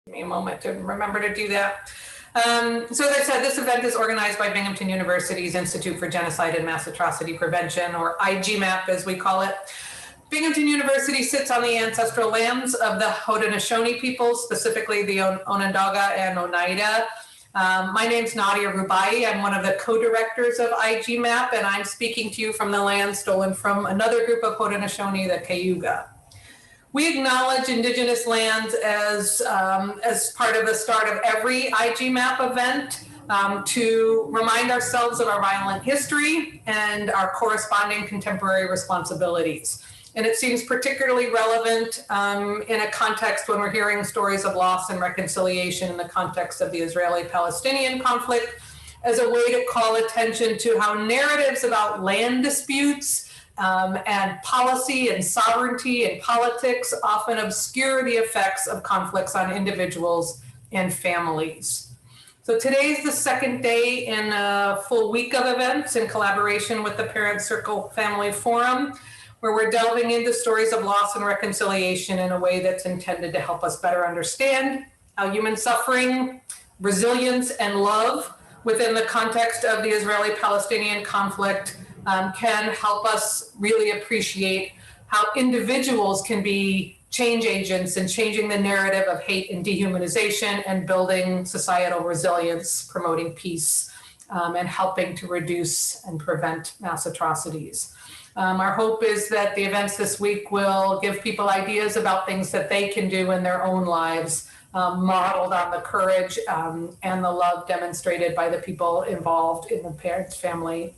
Give me a moment to remember to do that. So as I said, this event is organized by Binghamton University's Institute for Genocide and Mass Atrocity Prevention, or IGMAP as we call it. Binghamton University sits on the ancestral lands of the Haudenosaunee people, specifically the Onondaga and Oneida. My name's Nadia Rubai. I'm one of the co-directors of IGMAP, and I'm speaking to you from the land stolen from another group of Haudenosaunee, the Cayuga. We acknowledge Indigenous lands as part of the start of every IGMAP event to remind ourselves of our violent history and our corresponding contemporary responsibilities. And it seems particularly relevant in a context when we're hearing stories of loss and reconciliation in the context of the Israeli-Palestinian conflict, as a way to call attention to how narratives about land disputes and policy and sovereignty and politics often obscure the effects of conflicts on individuals and families. So today's the second day in a full week of events in collaboration with the Parent Circle Family Forum, where we're delving into stories of loss and reconciliation in a way that's intended to help us better understand how human suffering, resilience, and love within the context of the Israeli-Palestinian conflict can help us really appreciate how individuals can be change agents in changing the narrative of hate and dehumanization and building societal resilience, promoting peace, and helping to reduce and prevent mass atrocities. Our hope is that the events this week will give people ideas about things that they can do in their own lives, modeled on the courage and the love demonstrated by the people involved in the parents' family,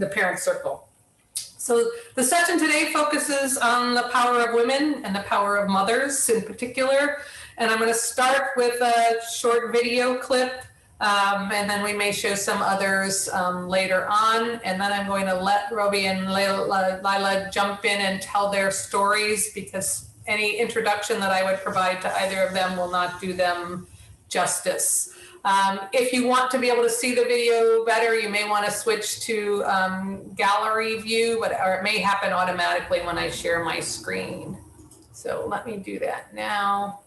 the parent circle. So the session today focuses on the power of women and the power of mothers in particular. And I'm going to start with a short video clip. And then we may show some others later on. And then I'm going to let Robi and Layla jump in and tell their stories, because any introduction that I would provide to either of them will not do them justice. If you want to be able to see the video better, you may want to switch to gallery view, or it may happen automatically when I share my screen. So let me do that now.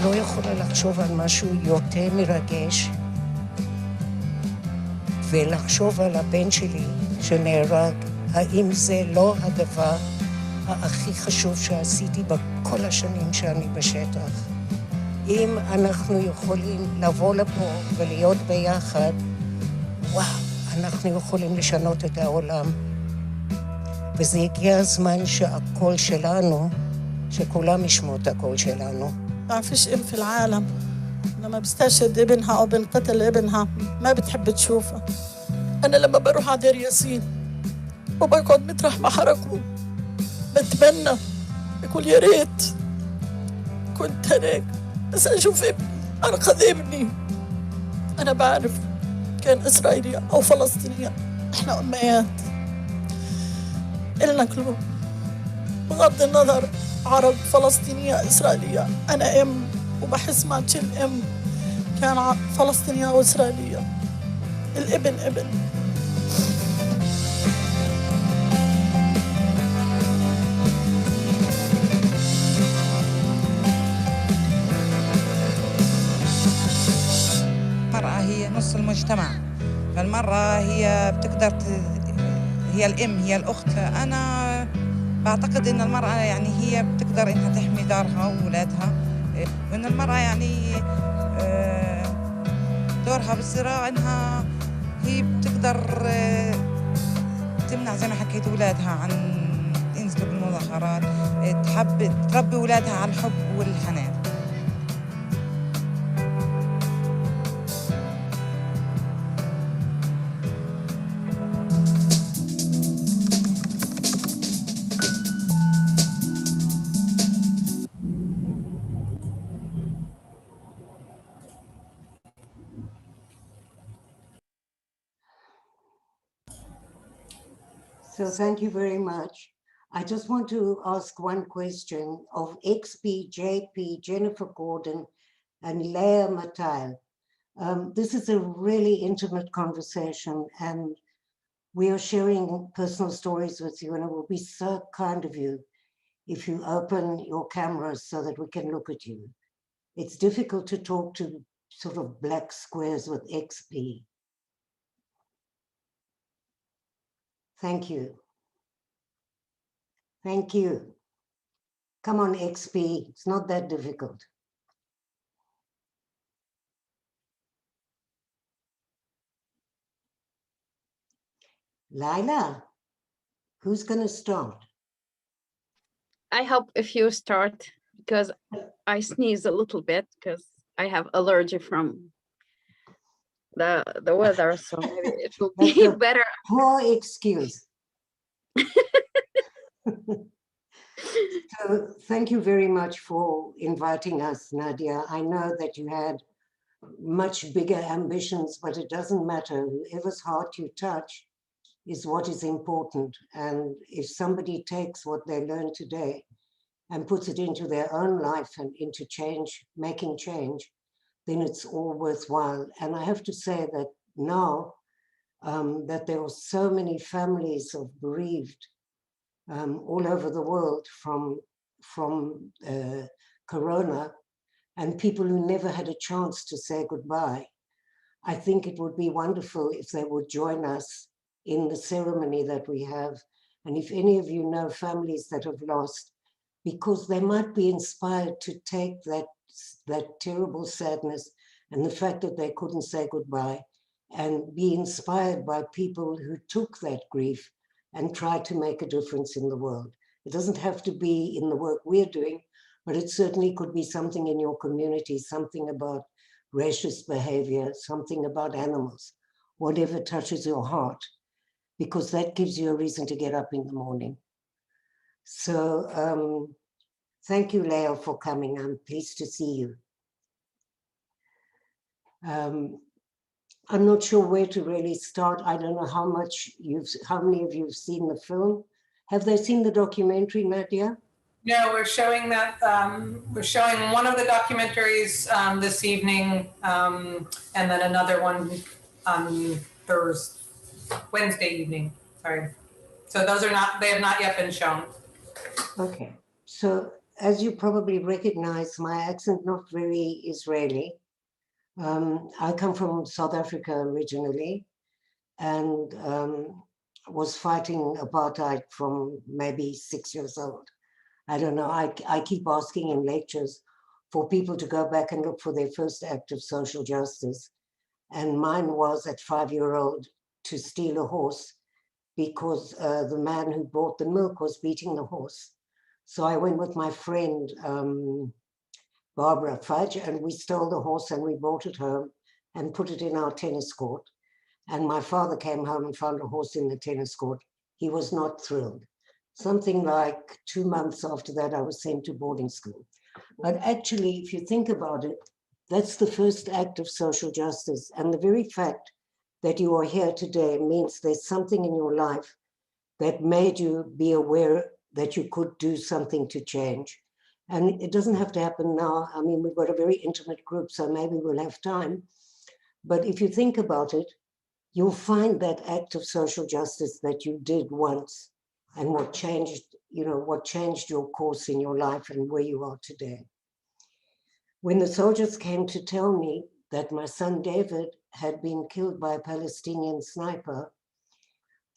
לא יכולה לחשוב על משהו יותר מרגש ולחשוב על הבן שלי שנהרג. האם זה לא הדבר הכי חשוב שעשיתי בכל השנים שאני בשטח? אם אנחנו יכולים לבוא לפה ולהיות ביחד, וואו, אנחנו יכולים לשנות את העולם. וזה הגיע הזמן שהקול שלנו, שכולם ישמעו את הקול שלנו. ما فيش ام في العالم لما بستشهد ابنها او بنقتل ابنها ما بتحب تشوفها. انا لما بروح على دير ياسين وبقعد مطرح ما حرقوا بتمنى بقول يا ريت كنت هناك بس اشوف ابني، انقذ ابني. انا بعرف كان اسرائيلي او فلسطيني، احنا اميات إلنا قلوب بغض النظر عرب فلسطينية إسرائيلية. أنا أم وبحس مع كل أم كان فلسطينية وإسرائيلية. الابن ابن. المرأة هي نص المجتمع، فالمرأة هي بتقدر هي الأم هي الأخت. أنا بعتقد إن المرأة يعني هي بتقدر إنها تحمي دارها وولادها، وإن المرأة يعني دورها بالزراعة إنها هي بتقدر تمنع زي ما حكيت أولادها عن ينزلوا بالمظاهرات، تحب تربي أولادها على الحب والحنان. So thank you very much. I just want to ask one question of XP, JP, Jennifer Gordon, and Leah Mattel. This is a really intimate conversation, and we are sharing personal stories with you, and it will be so kind of you if you open your cameras so that we can look at you. It's difficult to talk to sort of black squares with XP. Thank you. Thank you. Come on, XP, it's not that difficult. Layla, who's going to start? I help if you start, because I sneeze a little bit because I have allergy from the weather, so maybe it will be better. Poor excuse. So thank you very much for inviting us, Nadia. I know that you had much bigger ambitions, but it doesn't matter. Whoever's heart you touch is what is important. And if somebody takes what they learned today and puts it into their own life and into change, making change, then it's all worthwhile. And I have to say that now that there are so many families of bereaved all over the world from Corona, and people who never had a chance to say goodbye, I think it would be wonderful if they would join us in the ceremony that we have. And if any of you know families that have lost, because they might be inspired to take that terrible sadness and the fact that they couldn't say goodbye and be inspired by people who took that grief and tried to make a difference in the world. It doesn't have to be in the work we're doing, but it certainly could be something in your community, something about racist behavior, something about animals, whatever touches your heart, because that gives you a reason to get up in the morning. So thank you, Leo, for coming. I'm pleased to see you. I'm not sure where to really start. I don't know how many of you have seen the film. Have they seen the documentary, Nadia? No, we're showing that. We're showing one of the documentaries this evening, and then another one on Wednesday evening. Sorry. So those are not. They have not yet been shown. Okay. So as you probably recognize, my accent not very Israeli. I come from South Africa originally, and was fighting apartheid from maybe 6 years old. I don't know, I keep asking in lectures for people to go back and look for their first act of social justice. And mine was at 5-year-old to steal a horse because the man who brought the milk was beating the horse. So I went with my friend, Barbara Fudge, and we stole the horse and we brought it home and put it in our tennis court. And my father came home and found a horse in the tennis court. He was not thrilled. Something like 2 months after that, I was sent to boarding school. But actually, if you think about it, that's the first act of social justice. And the very fact that you are here today means there's something in your life that made you be aware that you could do something to change. And it doesn't have to happen now. I mean, we've got a very intimate group, so maybe we'll have time. But if you think about it, you'll find that act of social justice that you did once and what changed your course in your life and where you are today. When the soldiers came to tell me that my son David had been killed by a Palestinian sniper,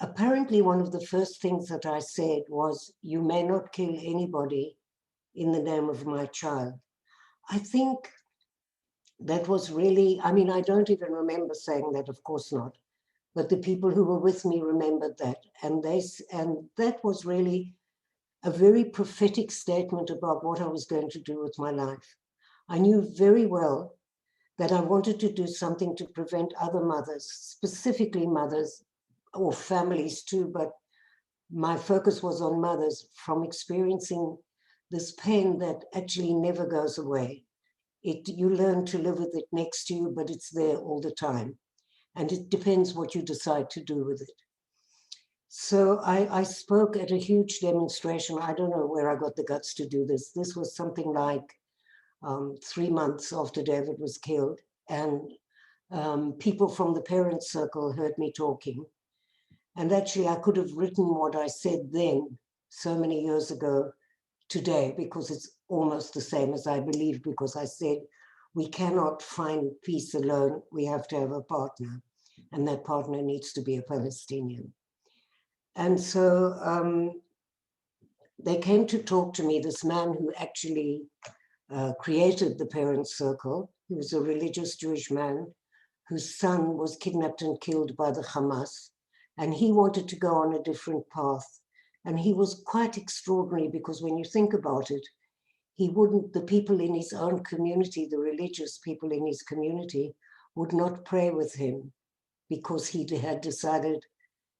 apparently one of the first things that I said was, you may not kill anybody in the name of my child. I think that was really, I mean, I don't even remember saying that, of course not, but the people who were with me remembered that. And that was really a very prophetic statement about what I was going to do with my life. I knew very well that I wanted to do something to prevent other mothers, specifically mothers or families too, but my focus was on mothers, from experiencing this pain that actually never goes away. You learn to live with it next to you, but it's there all the time. And it depends what you decide to do with it. So I spoke at a huge demonstration. I don't know where I got the guts to do this. This was something like 3 months after David was killed. And people from the parents' circle heard me talking. And actually, I could have written what I said then, so many years ago, today, because it's almost the same as I believe, because I said, we cannot find peace alone. We have to have a partner, and that partner needs to be a Palestinian. And so they came to talk to me, this man who actually created the parents' circle. He was a religious Jewish man whose son was kidnapped and killed by the Hamas. And he wanted to go on a different path. And he was quite extraordinary, because when you think about it, the people in his own community, the religious people in his community, would not pray with him, because he had decided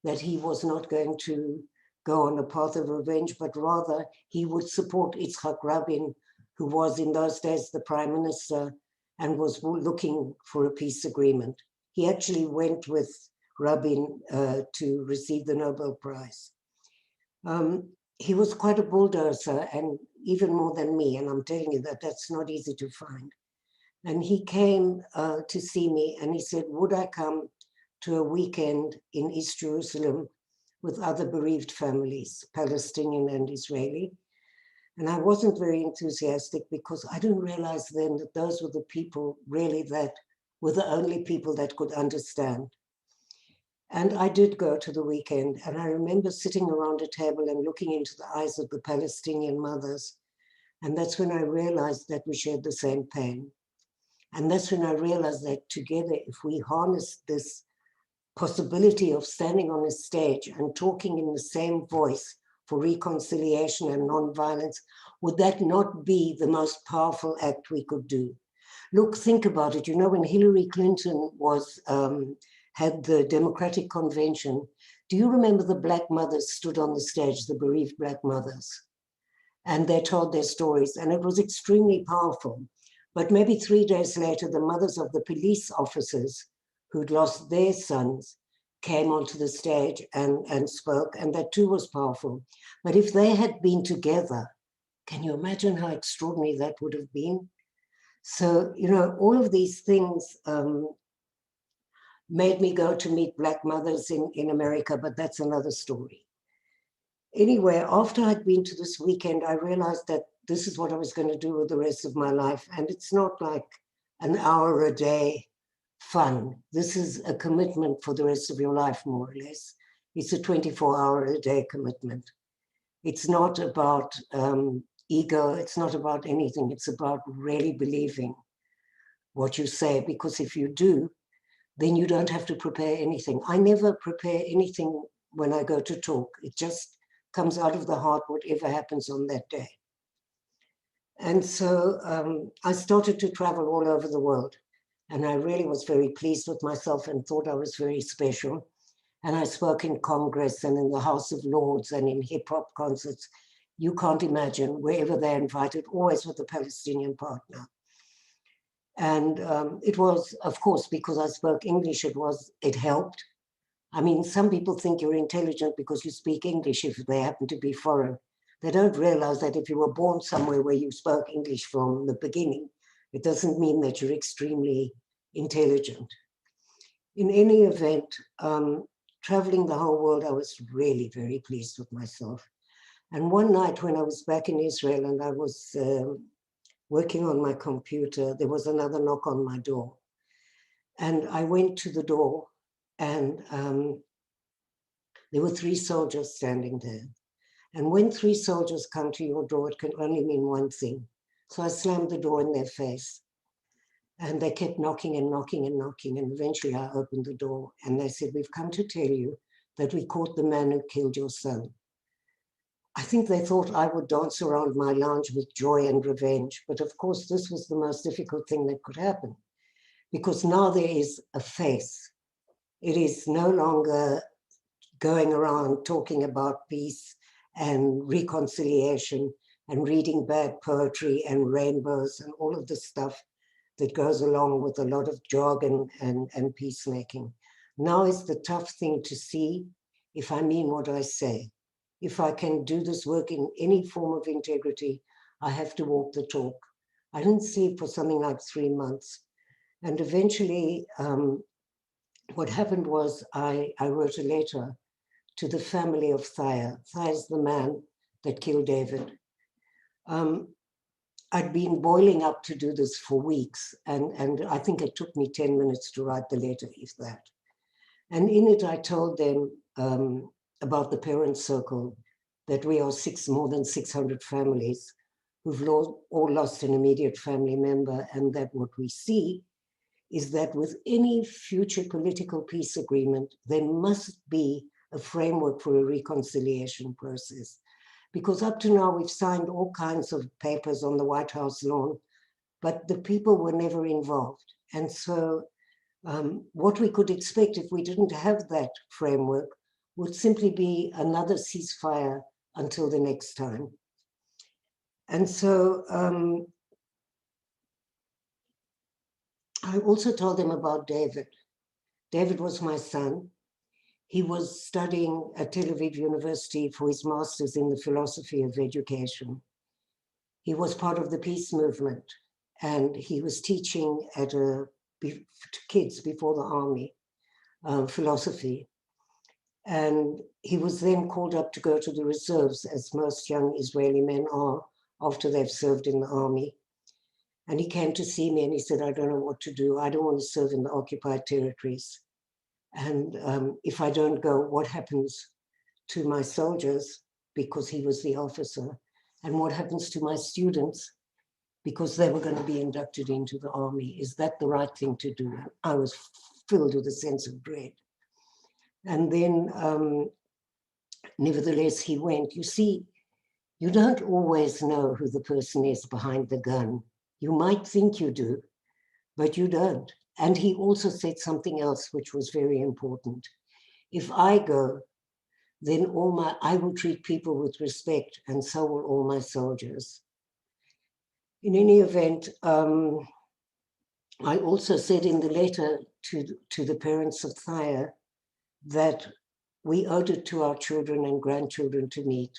that he was not going to go on a path of revenge, but rather he would support Yitzhak Rabin, who was in those days the prime minister and was looking for a peace agreement. He actually went with Rabin to receive the Nobel Prize. He was quite a bulldozer, and even more than me, and I'm telling you that that's not easy to find. And he came to see me, and he said, would I come to a weekend in East Jerusalem with other bereaved families, Palestinian and Israeli? And I wasn't very enthusiastic, because I didn't realize then that those were the people really that were the only people that could understand. And I did go to the weekend, and I remember sitting around a table and looking into the eyes of the Palestinian mothers. And that's when I realized that we shared the same pain. And that's when I realized that together, if we harness this possibility of standing on a stage and talking in the same voice for reconciliation and nonviolence, would that not be the most powerful act we could do? Look, think about it. You know, when Hillary Clinton had the Democratic Convention, do you remember the Black mothers stood on the stage, the bereaved Black mothers? And they told their stories, and it was extremely powerful. But maybe 3 days later, the mothers of the police officers who'd lost their sons came onto the stage and spoke, and that too was powerful. But if they had been together, can you imagine how extraordinary that would have been? So, you know, all of these things made me go to meet Black mothers in America, but that's another story. Anyway, after I'd been to this weekend, I realized that this is what I was going to do with the rest of my life. And it's not like an hour a day fun. This is a commitment for the rest of your life, more or less. It's a 24-hour-a-day commitment. It's not about ego. It's not about anything. It's about really believing what you say, because if you do, then you don't have to prepare anything. I never prepare anything when I go to talk. It just comes out of the heart, whatever happens on that day. And so I started to travel all over the world. And I really was very pleased with myself and thought I was very special. And I spoke in Congress and in the House of Lords and in hip hop concerts. You can't imagine, wherever they're invited, always with a Palestinian partner. And it was, of course, because I spoke English, it helped. I mean, some people think you're intelligent because you speak English if they happen to be foreign. They don't realize that if you were born somewhere where you spoke English from the beginning, it doesn't mean that you're extremely intelligent. In any event, traveling the whole world, I was really very pleased with myself. And one night when I was back in Israel and I was working on my computer, there was another knock on my door. And I went to the door, and There were 3 soldiers standing there. And when 3 soldiers come to your door, it can only mean one thing. So I slammed the door in their face. And they kept knocking and knocking and knocking. And eventually I opened the door and they said, we've come to tell you that we caught the man who killed your son. I think they thought I would dance around my lounge with joy and revenge. But of course, this was the most difficult thing that could happen, because now there is a face. It is no longer going around talking about peace and reconciliation and reading bad poetry and rainbows and all of the stuff that goes along with a lot of jargon and peacemaking. Now is the tough thing to see if I mean what I say. If I can do this work in any form of integrity, I have to walk the talk. I didn't see it for something like 3 months. And eventually, what happened was I wrote a letter to the family of Thaya. Thaya is the man that killed David. I'd been boiling up to do this for weeks, and I think it took me 10 minutes to write the letter, if that. And in it, I told them about the parent circle, that we are more than 600 families who've all lost an immediate family member, and that what we see is that with any future political peace agreement, there must be a framework for a reconciliation process. Because up to now, we've signed all kinds of papers on the White House lawn, but the people were never involved. And so what we could expect if we didn't have that framework would simply be another ceasefire until the next time. And so I also told them about David. David was my son. He was studying at Tel Aviv University for his master's in the philosophy of education. He was part of the peace movement, and he was teaching at to kids before the army, philosophy. And he was then called up to go to the reserves, as most young Israeli men are after they've served in the army. And he came to see me and he said, I don't know what to do. I don't want to serve in the occupied territories. And if I don't go, what happens to my soldiers? Because he was the officer. And what happens to my students? Because they were going to be inducted into the army. Is that the right thing to do? I was filled with a sense of dread. And then, nevertheless, he went. You see, you don't always know who the person is behind the gun. You might think you do, but you don't. And he also said something else which was very important. If I go, then I will treat people with respect, and so will all my soldiers. In any event, I also said in the letter to the parents of Thaya that we owed it to our children and grandchildren to meet.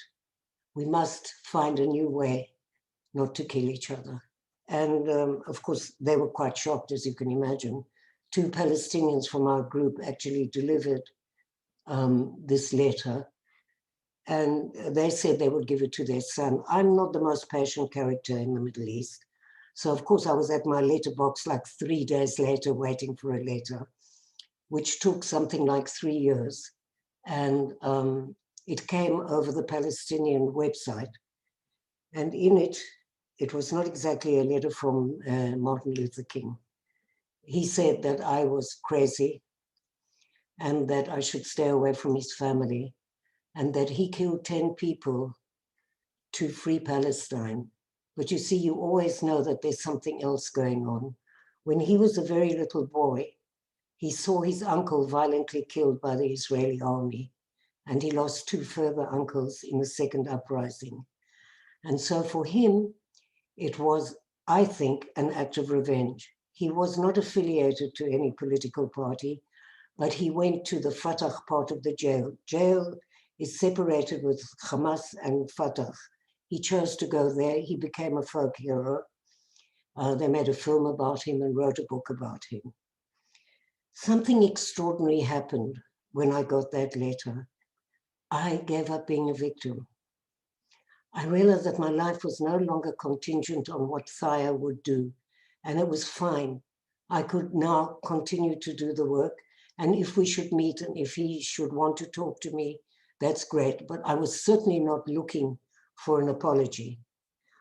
We must find a new way not to kill each other. And of course, they were quite shocked, as you can imagine. 2 Palestinians from our group actually delivered this letter, and they said they would give it to their son. I'm not the most patient character in the Middle East. So of course I was at my letterbox like 3 days later waiting for a letter, which took something like 3 years. And it came over the Palestinian website. And in it, it was not exactly a letter from Martin Luther King. He said that I was crazy and that I should stay away from his family, and that he killed 10 people to free Palestine. But you see, you always know that there's something else going on. When he was a very little boy, he saw his uncle violently killed by the Israeli army, and he lost 2 further uncles in the second uprising. And so for him, it was, I think, an act of revenge. He was not affiliated to any political party, but he went to the Fatah part of the jail. Jail is separated with Hamas and Fatah. He chose to go there. He became a folk hero. They made a film about him and wrote a book about him. Something extraordinary happened when I got that letter. I gave up being a victim. I realized that my life was no longer contingent on what Thaya would do, and it was fine. I could now continue to do the work, And if we should meet and if he should want to talk to me, that's great. But I was certainly not looking for an apology.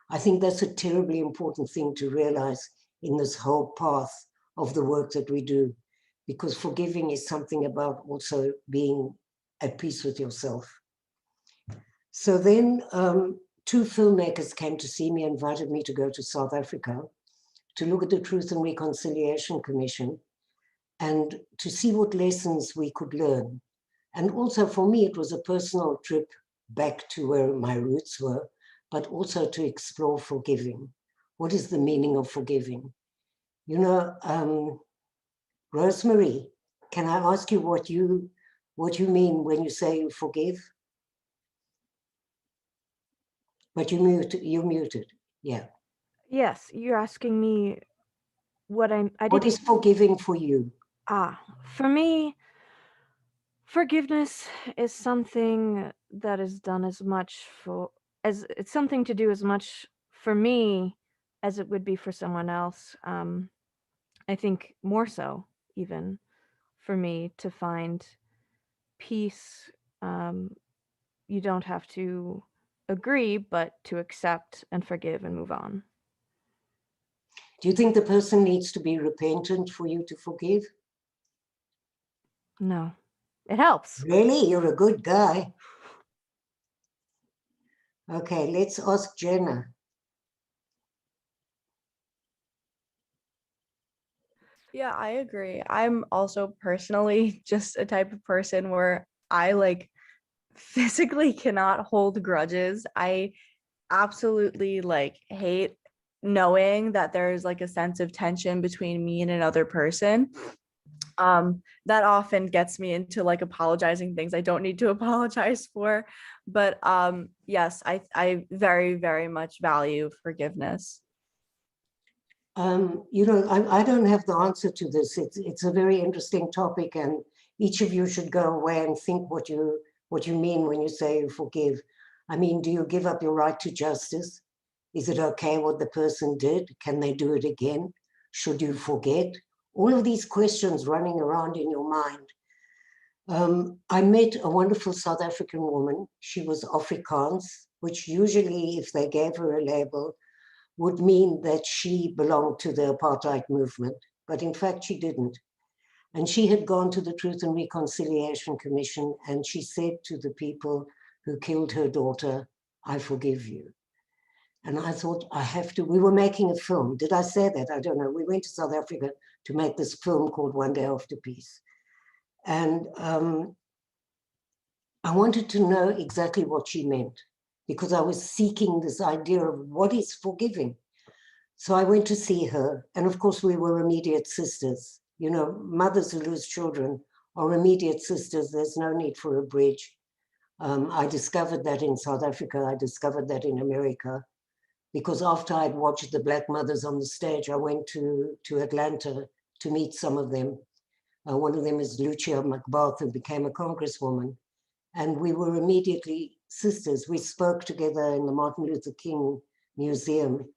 I think that's a terribly important thing to realize in this whole path of the work that we do, because forgiving is something about also being at peace with yourself. So then 2 filmmakers came to see me, invited me to go to South Africa to look at the Truth and Reconciliation Commission and to see what lessons we could learn. And also for me, it was a personal trip back to where my roots were, but also to explore forgiving. What is the meaning of forgiving? You know, Rosemary, can I ask you what you mean when you say you forgive? But you're muted, yeah. Yes, you're asking me what I What is forgiving for you? For me, forgiveness is something that is done it's something to do as much for me as it would be for someone else. I think more so even for me to find peace. You don't have to agree, but to accept and forgive and move on. Do you think the person needs to be repentant for you to forgive? No, it helps. Really? You're a good guy. Okay, let's ask Jenna. Yeah, I agree. I'm also personally just a type of person where I like physically cannot hold grudges. I absolutely like hate knowing that there's like a sense of tension between me and another person. That often gets me into like apologizing things I don't need to apologize for. But yes, I very, very much value forgiveness. You know, I don't have the answer to this. It's a very interesting topic, and each of you should go away and think what you mean when you say you forgive. I mean, do you give up your right to justice? Is it okay what the person did? Can they do it again? Should you forget? All of these questions running around in your mind. I met a wonderful South African woman. She was Afrikaans, which usually, if they gave her a label, would mean that she belonged to the apartheid movement, but in fact she didn't. And she had gone to the Truth and Reconciliation Commission, and she said to the people who killed her daughter, I forgive you. And I thought, I have to, we were making a film. Did I say that? I don't know. We went to South Africa to make this film called One Day After Peace. And I wanted to know exactly what she meant, because I was seeking this idea of what is forgiving. So I went to see her, and of course we were immediate sisters. You know, mothers who lose children are immediate sisters. There's no need for a bridge. I discovered that in South Africa. I discovered that in America, because after I'd watched the Black mothers on the stage, I went to Atlanta to meet some of them. One of them is Lucia McBath, who became a congresswoman. And we were immediately sisters. We spoke together in the Martin Luther King Museum,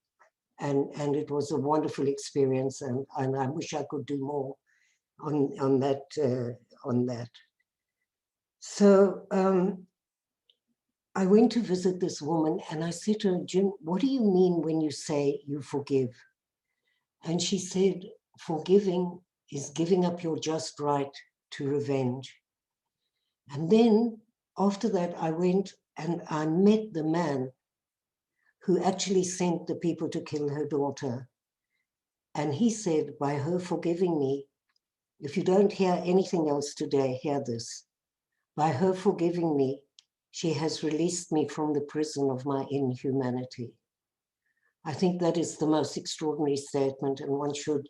and it was a wonderful experience. And I wish I could do more on that. So I went to visit this woman, and I said to her, Jim, what do you mean when you say you forgive? And she said, forgiving is giving up your just right to revenge. And then after that, I went and I met the man who actually sent the people to kill her daughter. And he said, by her forgiving me, if you don't hear anything else today, hear this. By her forgiving me, she has released me from the prison of my inhumanity. I think that is the most extraordinary statement, and one should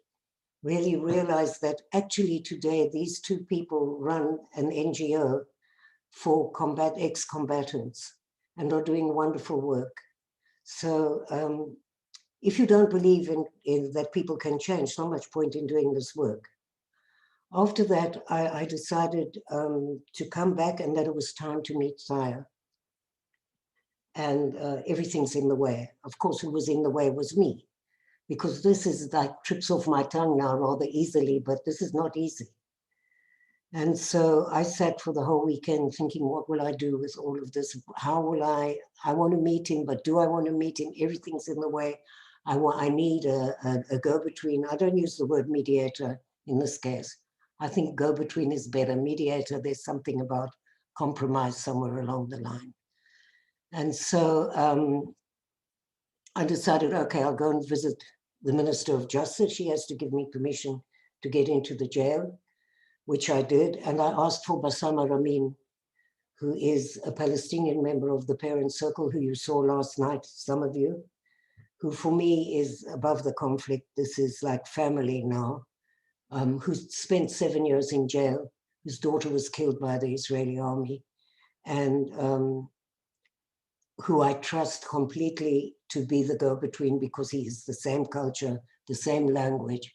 really realize that actually today, these 2 people run an NGO for ex-combatants and are doing wonderful work. So if you don't believe in that people can change, not much point in doing this work. After that, I decided to come back and that it was time to meet Saya. And everything's in the way. Of course, who was in the way was me, because this is like trips off my tongue now rather easily, but this is not easy. And so I sat for the whole weekend thinking, what will I do with all of this? How will I want to meet him, but do I want to meet him? Everything's in the way. I need a go-between. I don't use the word mediator in this case. I think go-between is better. Mediator, there's something about compromise somewhere along the line. And so I decided, okay, I'll go and visit the Minister of Justice. She has to give me permission to get into the jail, which I did. And I asked for Bassam Ramin, who is a Palestinian member of the Parent Circle, who you saw last night, some of you, who for me is above the conflict. This is like family now, who spent 7 years in jail, whose daughter was killed by the Israeli army, and who I trust completely to be the go-between because he is the same culture, the same language.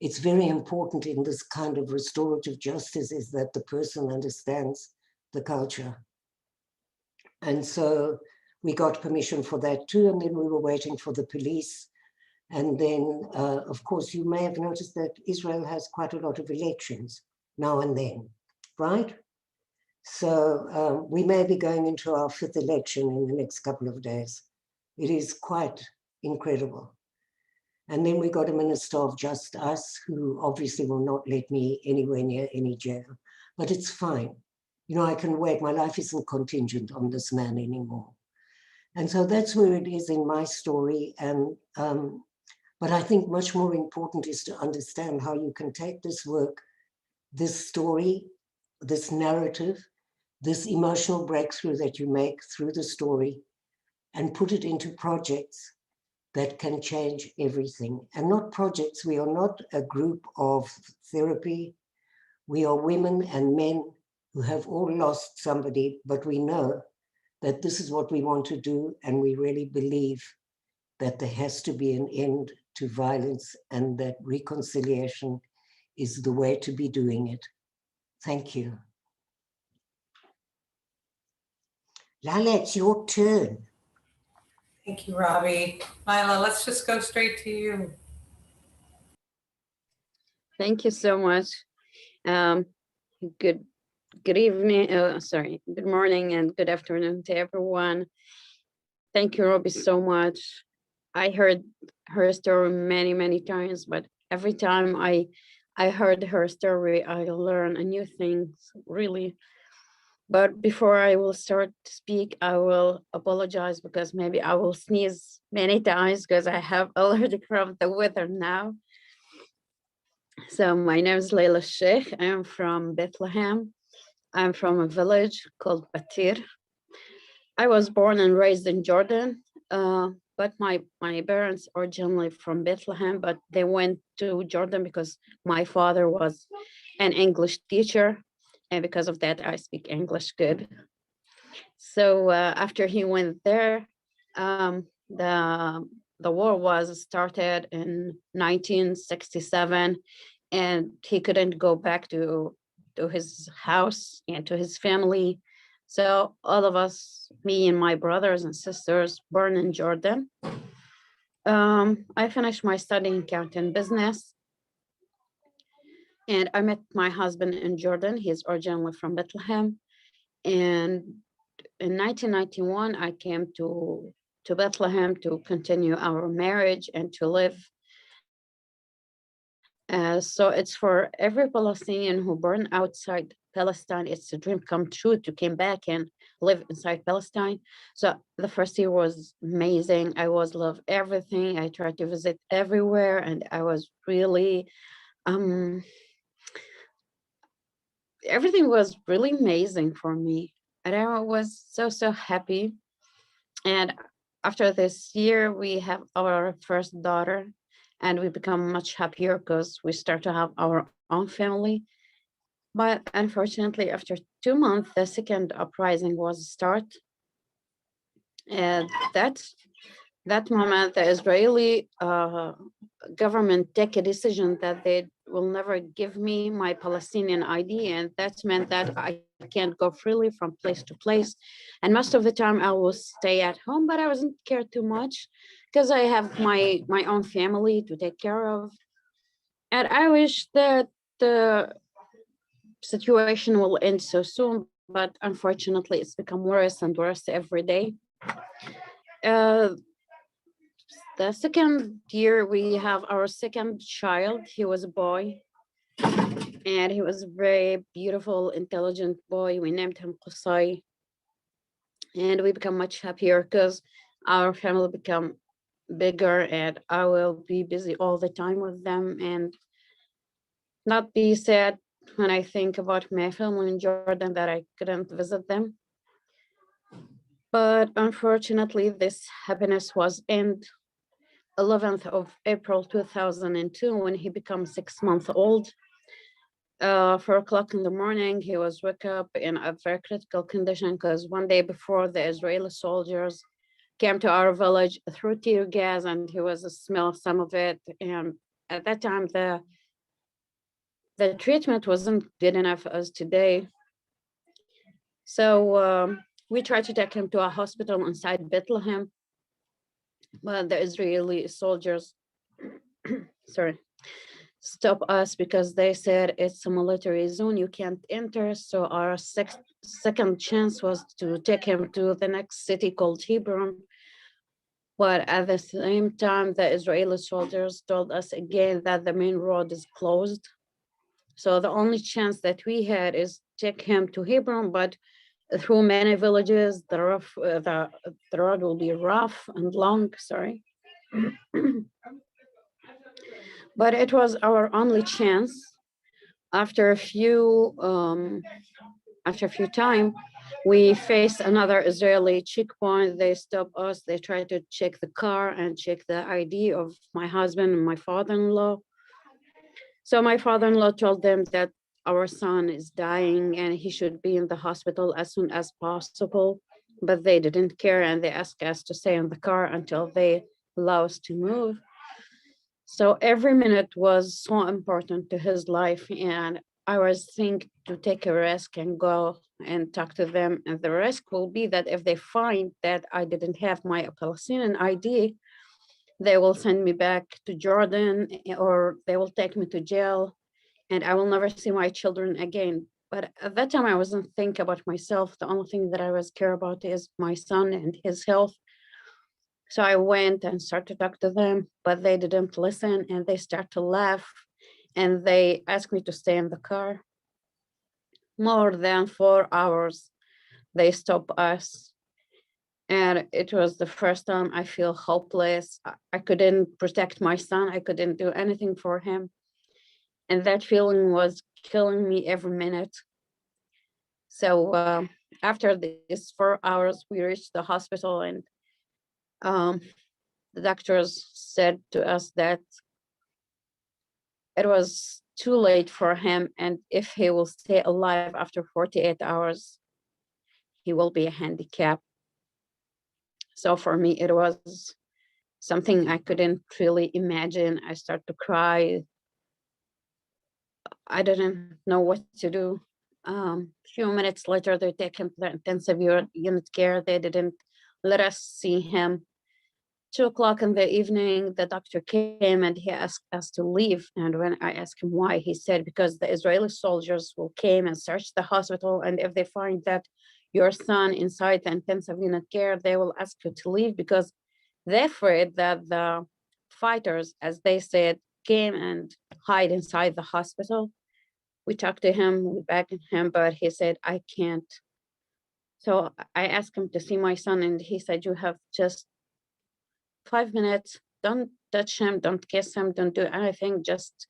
It's very important in this kind of restorative justice is that the person understands the culture. And so we got permission for that too, and then we were waiting for the police. And then, of course, you may have noticed that Israel has quite a lot of elections now and then, right? So we may be going into our 5th election in the next couple of days. It is quite incredible. And then we got a Minister of Justice who obviously will not let me anywhere near any jail, but it's fine. You know, I can wait. My life isn't contingent on this man anymore. And so that's where it is in my story. And but I think much more important is to understand how you can take this work, this story, this narrative, this emotional breakthrough that you make through the story and put it into projects that can change everything. And not projects, we are not a group of therapy. We are women and men who have all lost somebody, but we know that this is what we want to do. And we really believe that there has to be an end to violence and that reconciliation is the way to be doing it. Thank you. Layla, it's your turn. Thank you, Robbie. Lila, let's just go straight to you. Thank you so much. Good evening, good morning and good afternoon to everyone. Thank you, Robi, so much. I heard her story many, many times, but every time I heard her story, I learn a new thing, really. But before I will start to speak, I will apologize because maybe I will sneeze many times because I have allergic from the weather now. So my name is Layla Alsheikh. I am from Bethlehem. I'm from a village called Batir. I was born and raised in Jordan, but my parents are originally from Bethlehem, but they went to Jordan because my father was an English teacher. And because of that, I speak English good. So after he went there, the war was started in 1967, and he couldn't go back to his house and to his family. So all of us, me and my brothers and sisters, born in Jordan. I finished my study in accounting business. And I met my husband in Jordan. He's originally from Bethlehem. And in 1991, I came to Bethlehem to continue our marriage and to live. So it's for every Palestinian who born outside Palestine, it's a dream come true to come back and live inside Palestine. So the first year was amazing. I was love everything. I tried to visit everywhere, and I was really everything was really amazing for me, and I was so happy. And after this year, we have our first daughter, and we become much happier because we start to have our own family. But unfortunately, after 2 months, the second uprising was start, and that moment, the Israeli government take a decision that they will never give me my Palestinian ID, and that meant that I can't go freely from place to place. And most of the time I will stay at home, but I wasn't care too much because I have my own family to take care of. And I wish that situation will end so soon, but unfortunately it's become worse and worse every day. The second year, we have our second child. He was a boy, and he was a very beautiful, intelligent boy. We named him Qusay, and we become much happier because our family become bigger, and I will be busy all the time with them and not be sad when I think about my family in Jordan that I couldn't visit them. But unfortunately, this happiness was end 11th of April 2002 when he becomes 6 months old. 4 o'clock in the morning, he was woke up in a very critical condition because one day before, the Israeli soldiers came to our village through tear gas, and he was smell some of it. And at that time, the treatment wasn't good enough as today. So we tried to take him to a hospital inside Bethlehem, but the Israeli soldiers, stop us because they said it's a military zone, you can't enter. So our second chance was to take him to the next city called Hebron. But at the same time, the Israeli soldiers told us again that the main road is closed. So the only chance that we had is take him to Hebron, but through many villages, the road will be rough and long, sorry. But it was our only chance. After a few time, we faced another Israeli checkpoint. They stopped us. They tried to check the car and check the ID of my husband and my father-in-law. So my father-in-law told them that our son is dying and he should be in the hospital as soon as possible. But they didn't care, and they asked us to stay in the car until they allow us to move. So every minute was so important to his life, and I was thinking to take a risk and go and talk to them. And the risk will be that if they find that I didn't have my Palestinian ID, they will send me back to Jordan, or they will take me to jail, and I will never see my children again. But at that time, I wasn't thinking about myself. The only thing that I was care about is my son and his health. So I went and started to talk to them, but they didn't listen, and they start to laugh, and they asked me to stay in the car. More than 4 hours, they stopped us. And it was the first time I feel hopeless. I couldn't protect my son. I couldn't do anything for him. And that feeling was killing me every minute. So after these 4 hours, we reached the hospital, and the doctors said to us that it was too late for him, and if he will stay alive after 48 hours, he will be a handicap. So for me, it was something I couldn't really imagine. I started to cry. I didn't know what to do. Few minutes later, they take him to the intensive unit care. They didn't let us see him. 2 o'clock in the evening, the doctor came and he asked us to leave. And when I asked him why, he said, because the Israeli soldiers will came and search the hospital. And if they find that your son inside the intensive unit care, they will ask you to leave because they're afraid that the fighters, as they said, came and hide inside the hospital. We talked to him, we begged him, but he said, I can't. So I asked him to see my son, and he said, you have just 5 minutes, don't touch him, don't kiss him, don't do anything, just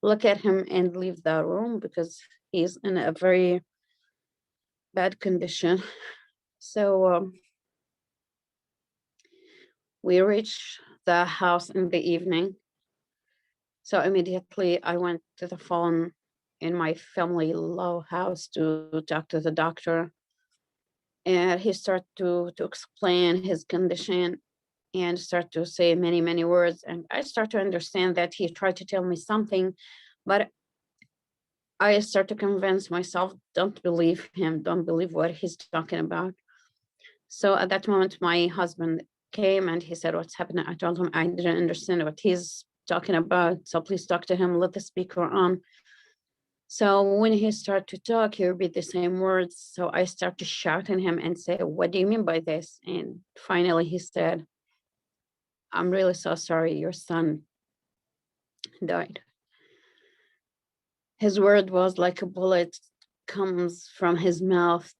look at him and leave the room because he's in a very bad condition. So we reached the house in the evening. So immediately I went to the phone in my family law house to talk to the doctor. And he started to explain his condition and start to say many, many words. And I start to understand that he tried to tell me something, but I start to convince myself, don't believe him, don't believe what he's talking about. So at that moment, my husband came and he said, what's happening? I told him I didn't understand what he's talking about. So please talk to him, let the speaker on. So when he started to talk, he repeat the same words. So I start to shout at him and say, what do you mean by this? And finally he said, I'm really so sorry, your son died. His word was like a bullet comes from his mouth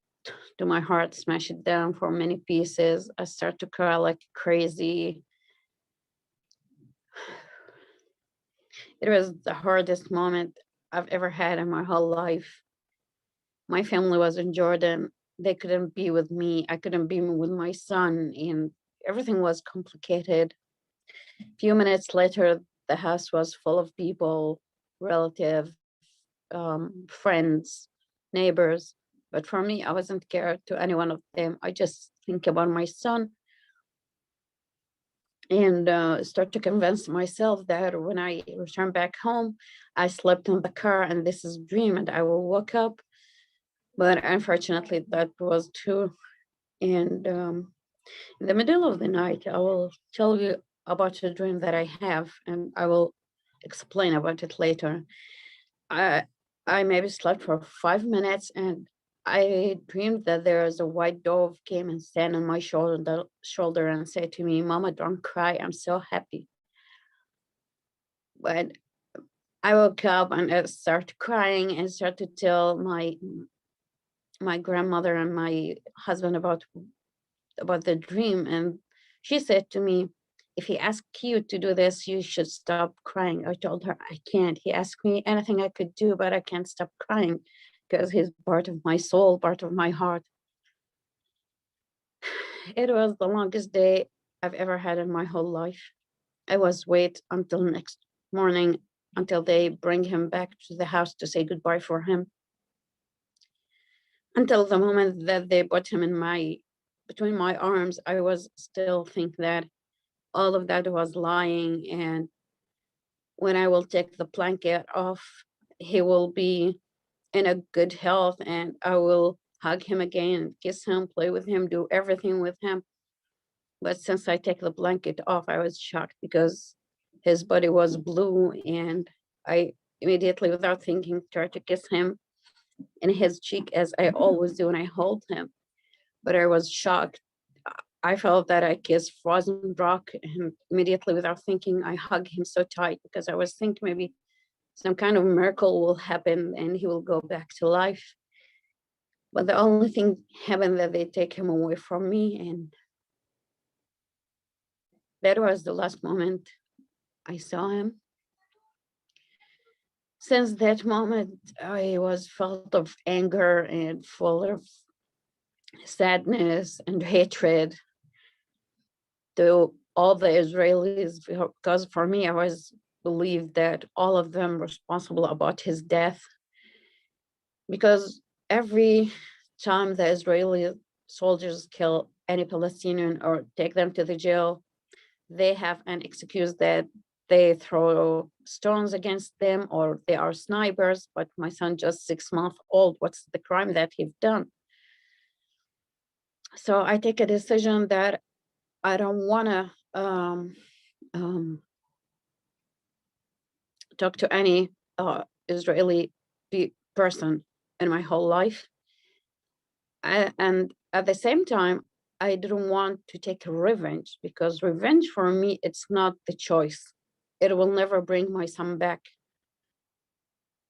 to my heart, smash it down for many pieces. I start to cry like crazy. It was the hardest moment I've ever had in my whole life. My family was in Jordan. They couldn't be with me. I couldn't be with my son, and everything was complicated. A few minutes later, the house was full of people, relatives, friends, neighbors. But for me, I wasn't scared to any one of them. I just think about my son and start to convince myself that when I return back home, I slept in the car and this is a dream and I will wake up. But unfortunately, that was true. And in the middle of the night, I will tell you about a dream that I have, and I will explain about it later. I maybe slept for 5 minutes, and I dreamed that there was a white dove came and stand on my shoulder and said to me, "Mama, don't cry. I'm so happy." But I woke up and I started crying and started to tell my grandmother and my husband about the dream, and she said to me, if he asked you to do this, you should stop crying. I told her I can't. He asked me anything I could do, but I can't stop crying because he's part of my soul, part of my heart. It was the longest day I've ever had in my whole life. I was wait until next morning until they bring him back to the house to say goodbye for him. Until the moment that they put him in between my arms, I was still think that all of that was lying, and when I will take the blanket off, he will be in a good health and I will hug him again, kiss him, play with him, do everything with him. But since I take the blanket off, I was shocked because his body was blue, and I immediately, without thinking, tried to kiss him in his cheek as I always do when I hold him. But I was shocked. I felt that I kissed frozen rock, and immediately, without thinking, I hugged him so tight because I was thinking maybe some kind of miracle will happen and he will go back to life. But the only thing happened that they take him away from me, and that was the last moment I saw him. Since that moment, I was filled of anger and full of sadness and hatred to all the Israelis, because for me, I was believed that all of them were responsible about his death. Because every time the Israeli soldiers kill any Palestinian or take them to the jail, they have an excuse that they throw stones against them or they are snipers. But my son just 6 months old, what's the crime that he's done? So I take a decision that I don't want to talk to any Israeli person in my whole life. And at the same time, I didn't want to take revenge, because revenge for me, it's not the choice. It will never bring my son back.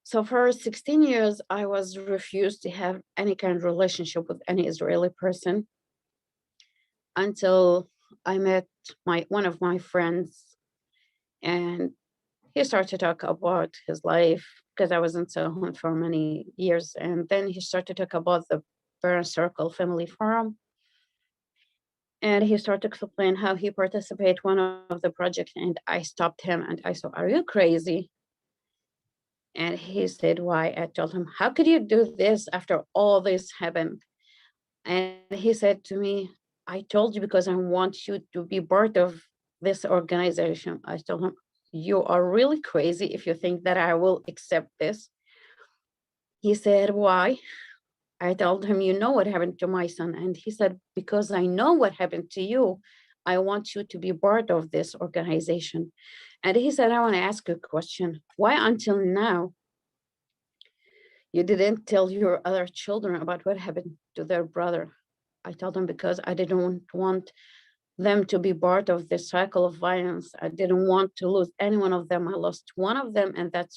So for 16 years, I was refused to have any kind of relationship with any Israeli person until I met one of my friends, and he started to talk about his life because I wasn't so home for many years. And then he started to talk about the Parent Circle Family Forum. And he started to explain how he participated in one of the projects, and I stopped him and I said, "Are you crazy?" And he said, "Why?" I told him, "How could you do this after all this happened?" And he said to me, "I told you because I want you to be part of this organization." I told him, "You are really crazy if you think that I will accept this." He said, "Why?" I told him, "You know what happened to my son." And he said, "Because I know what happened to you, I want you to be part of this organization." And he said, "I want to ask you a question. Why until now, you didn't tell your other children about what happened to their brother. I told them because I didn't want them to be part of this cycle of violence. I didn't want to lose any one of them. I lost one of them, and that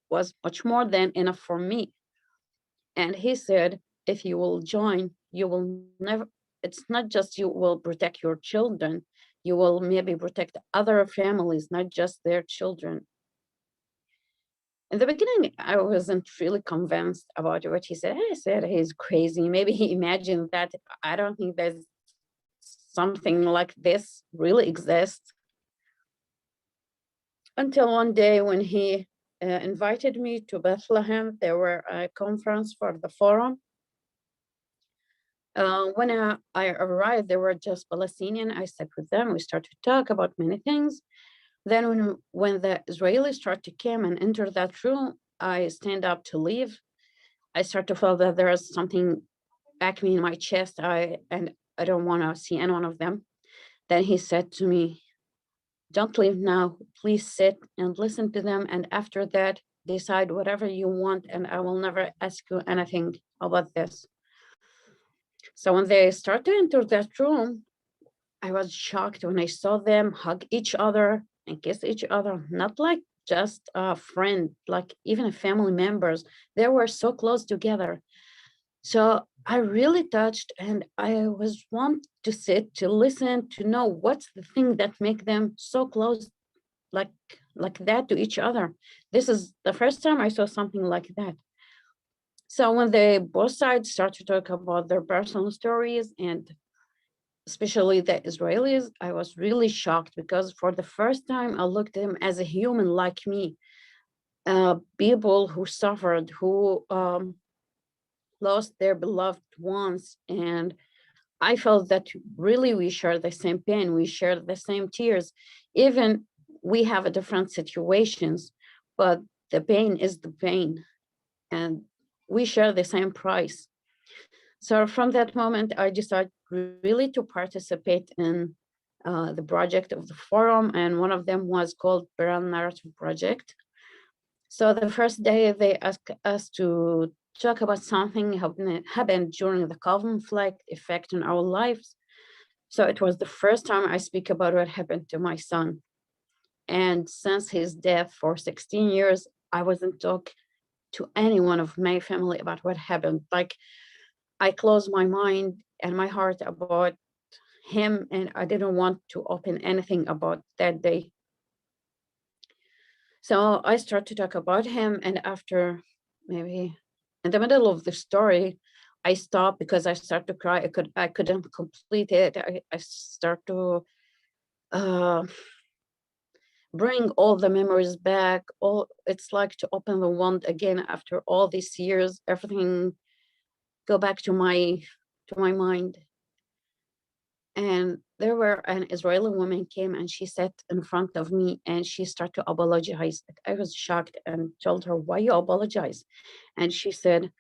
was much more than enough for me. And he said, if you will join, you will never, it's not just you will protect your children, you will maybe protect other families, not just their children. In the beginning, I wasn't really convinced about what he said. I said he's crazy. Maybe he imagined that. I don't think there's something like this really exists. Until one day when he invited me to Bethlehem, there were a conference for the forum. When I arrived, there were just Palestinian. I sat with them. We started to talk about many things. Then when the Israelis started to come and enter that room, I stand up to leave. I start to feel that there is something back me in my chest. And I don't want to see any one of them. Then he said to me, don't leave now, please sit and listen to them. And after that, decide whatever you want. And I will never ask you anything about this. So when they start to enter that room, I was shocked when I saw them hug each other and kiss each other, not like just a friend, like even family members. They were so close together. So I really touched, and I was want to sit, to listen, to know what's the thing that make them so close, like that to each other. This is the first time I saw something like that. So when they both sides start to talk about their personal stories, and especially the Israelis, I was really shocked because for the first time I looked at them as a human like me, people who suffered, who lost their beloved ones. And I felt that really we share the same pain, we share the same tears, even we have a different situations, but the pain is the pain, and we share the same price. So from that moment, I decided really to participate in the project of the forum, and one of them was called Brand Narrative Project. So the first day they asked us to talk about something happened during the conflict effect on our lives. So it was the first time I speak about what happened to my son. And since his death for 16 years, I wasn't talking to anyone of my family about what happened. Like, I closed my mind and my heart about him, and I didn't want to open anything about that day. So I started to talk about him, and after maybe in the middle of the story, I stopped because I started to cry. I couldn't complete it. I start to bring all the memories back. It's like to open the wound again after all these years. Everything go back to my mind. And there were an Israeli woman came and she sat in front of me and she started to apologize. I was shocked and told her, why you apologize? And she said,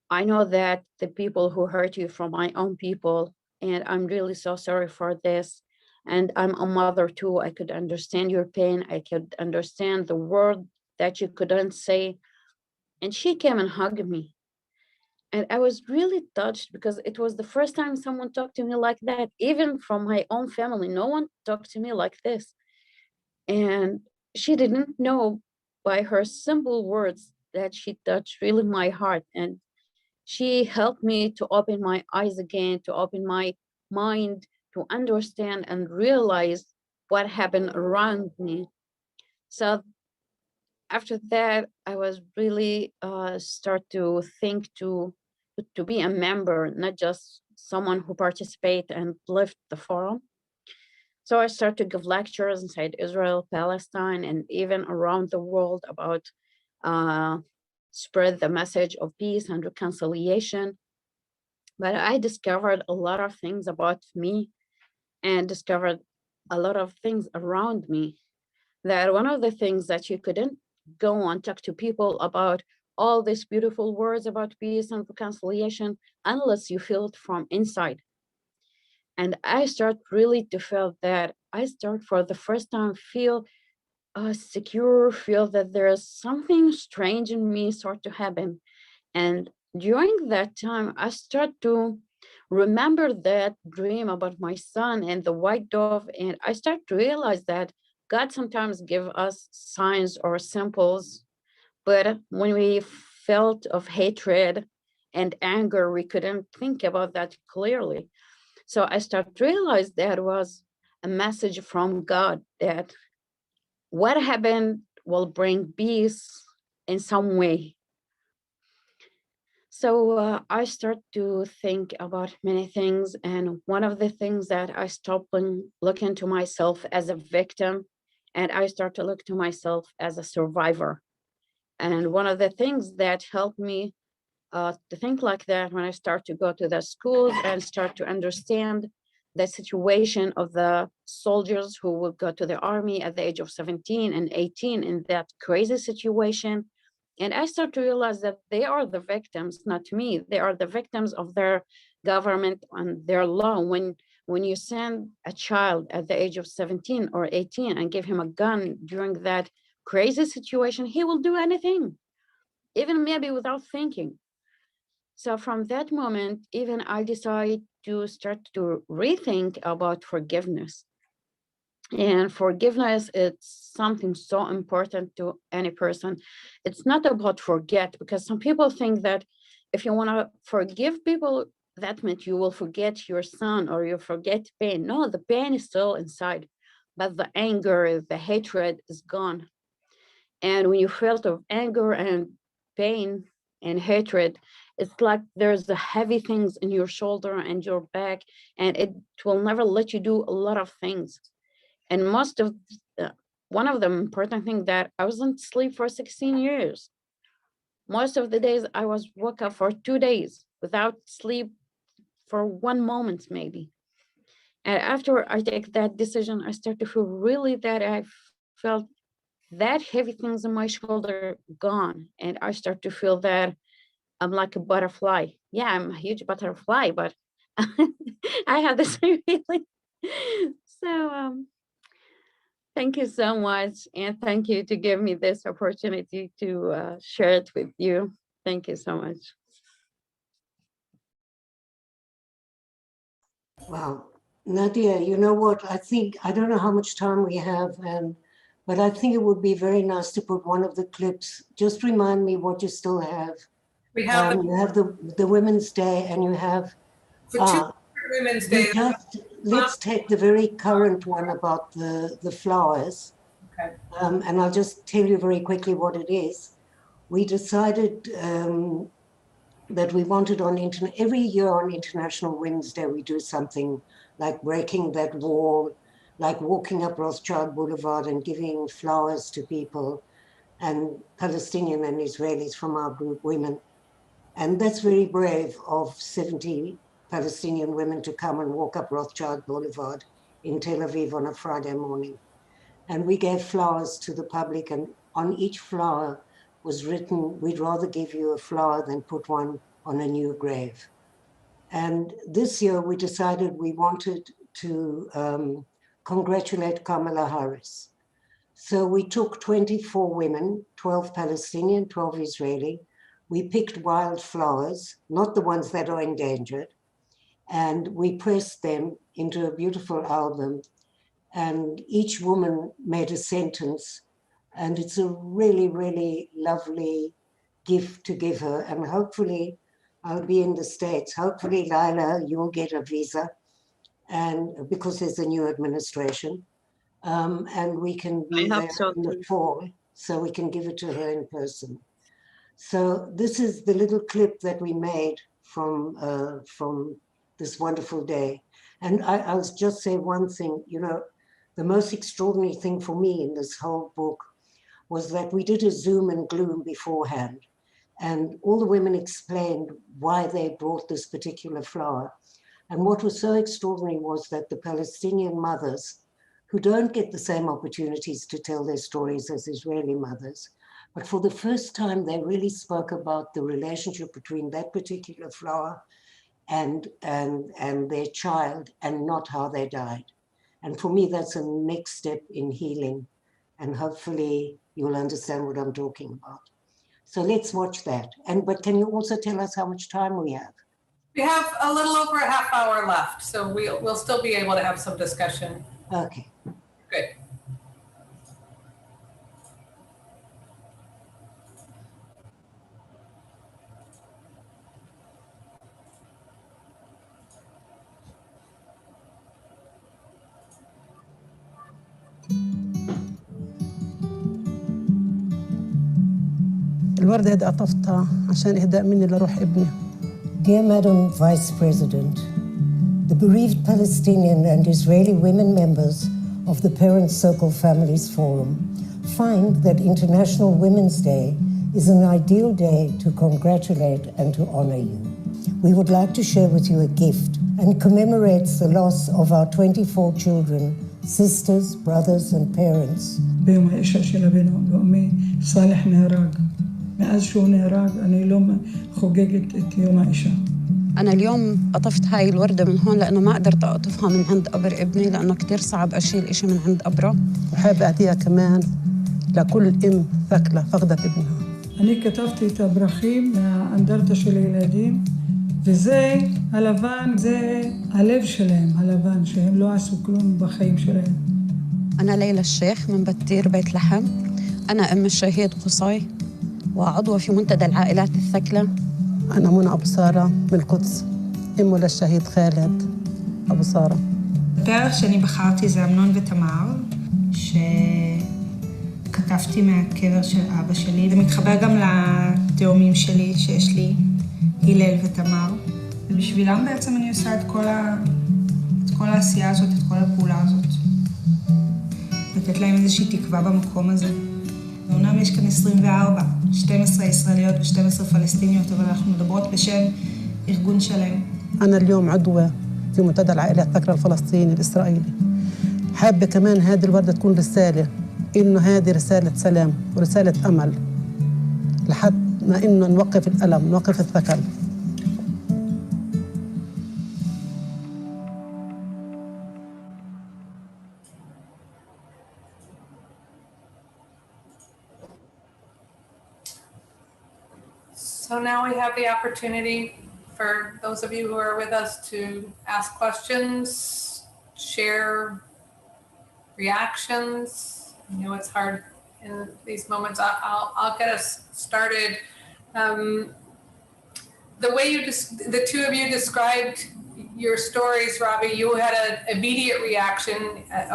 I know that the people who hurt you from my own people, and I'm really so sorry for this. And I'm a mother too. I could understand your pain. I could understand the word that you couldn't say. And she came and hugged me. And I was really touched because it was the first time someone talked to me like that, even from my own family. No one talked to me like this. And she didn't know by her simple words that she touched really my heart. And she helped me to open my eyes again, to open my mind, to understand and realize what happened around me. So after that, I was really start to think to be a member, not just someone who participate and lift the forum. So I started to give lectures inside Israel, Palestine, and even around the world about spread the message of peace and reconciliation. But I discovered a lot of things about me and discovered a lot of things around me. That one of the things that you couldn't go and talk to people about all these beautiful words about peace and reconciliation unless you feel it from inside. And I start really to feel that I start for the first time feel secure, feel that there's something strange in me start to happen. And during that time, I start to remember that dream about my son and the white dove. And I start to realize that God sometimes give us signs or symbols, but when we felt of hatred and anger, we couldn't think about that clearly. So I start to realize that was a message from God that what happened will bring peace in some way. So I start to think about many things. And one of the things that I stopped looking to myself as a victim, and I start to look to myself as a survivor. And one of the things that helped me to think like that when I start to go to the schools and start to understand the situation of the soldiers who would go to the army at the age of 17 and 18 in that crazy situation. And I start to realize that they are the victims, not me. They are the victims of their government and their law. When you send a child at the age of 17 or 18 and give him a gun during that crazy situation, he will do anything, even maybe without thinking. So from that moment, even I decided to start to rethink about forgiveness. And forgiveness, it's something so important to any person. It's not about forget, because some people think that if you want to forgive people, that means you will forget your son or you forget pain. No, the pain is still inside, but the anger, the hatred is gone. And when you feel of anger and pain and hatred, it's like there's the heavy things in your shoulder and your back, and it will never let you do a lot of things. And one of the important things that I wasn't asleep for 16 years. Most of the days I was woke up for 2 days without sleep for 1 moment maybe. And after I take that decision, I start to feel really that I felt that heavy things on my shoulder gone. And I start to feel that I'm like a butterfly. Yeah, I'm a huge butterfly, but I have this feeling. So thank you so much. And thank you to give me this opportunity to share it with you. Thank you so much. Wow. Nadia, you know what? I don't know how much time we have, but I think it would be very nice to put one of the clips. Just remind me what you still have. We have You have the Women's Day, and you have for two Women's Day. let's take the very current one about the flowers. Okay. And I'll just tell you very quickly what it is. We decided that we wanted every year on International Women's Day, we do something like breaking that wall, like walking up Rothschild Boulevard and giving flowers to people, and Palestinian and Israelis from our group, women. And that's very brave of 70 Palestinian women to come and walk up Rothschild Boulevard in Tel Aviv on a Friday morning. And we gave flowers to the public, and on each flower was written, "We'd rather give you a flower than put one on a new grave." And this year we decided we wanted to congratulate Kamala Harris. So we took 24 women, 12 Palestinian, 12 Israeli. We picked wild flowers, not the ones that are endangered, and we pressed them into a beautiful album. And each woman made a sentence, and it's a really, really lovely gift to give her. And hopefully I'll be in the States. Hopefully, Layla, you'll get a visa, and because there's a new administration, and we can be there in the fall, so we can give it to her in person. So this is the little clip that we made from this wonderful day. And I'll just say one thing, you know, the most extraordinary thing for me in this whole book was that we did a Zoom and Gloom beforehand, and all the women explained why they brought this particular flower. And what was so extraordinary was that the Palestinian mothers, who don't get the same opportunities to tell their stories as Israeli mothers, but for the first time, they really spoke about the relationship between that particular flower and their child, and not how they died. And for me, that's a next step in healing. and hopefully you'll understand what I'm talking about. So let's watch that. But can you also tell us how much time we have? We have a little over a half hour left, so we'll still be able to have some discussion. Okay. Good. الوردة هذه قطفتها عشان إهداء مني لروح ابني. Dear Madam Vice President, the bereaved Palestinian and Israeli women members of the Parents Circle Families Forum find that International Women's Day is an ideal day to congratulate and to honor you. We would like to share with you a gift and commemorates the loss of our 24 children, sisters, brothers and parents. بيوم عيشة شيلة بينهم وأمي صالح نهراق. مאז שהוא נהרג, אני לא חוגגת את יום האישה. أنا اليوم قطفت هاي الوردة من هون لأنه ما قدرت أقطفها من عند قبر ابني لأنه كتير صعب أشيل إشي من عند قبره. وحابة أهديها كمان لكل أم ثكلى فقدت ابنها. אני כתבתי את הברכים מהאנדרטה של הילדים, וזה הלבן, זה הלב שלהם, הלבן, שהם לא עשו כלום בחיים שלהם. أنا ليلى الشيخ من بتير بيت لحم. أنا أم الشهيد قصي وعضوة في منتدى العائلات الثكلى. أنا منى أبو سارة من القدس، أم للشهيد خالد أبو سارة. הפרח שאני בחרתי זה אמנון ותמר, שכתבתי מהקבר של אבא שלי, ומתחבר גם לתאומים שלי שיש לי, הלל ותמר, ובשבילם בעצם אני עושה את כל העשייה הזאת, את כל הפעולה הזאת. לתת להם איזושהי תקווה במקום הזה. אומנם יש כאן 24, 12 ישראליות ו12 פלסטיניות, אבל אנחנו מדברות בשם ארגון שלם. أنا اليوم عضوة في منتدى العائلات الثكلى الفلسطيني الإسرائيلي. حابة كمان هذه الوردة تكون رسالة، إنه هذه رسالة سلام ورسالة أمل لحد ما إنه نوقف الألم، نوقف الثكل. So now we have the opportunity for those of you who are with us to ask questions, share reactions. I know it's hard in these moments. I'll get us started. The way the two of you described your stories, Robi, you had an immediate reaction,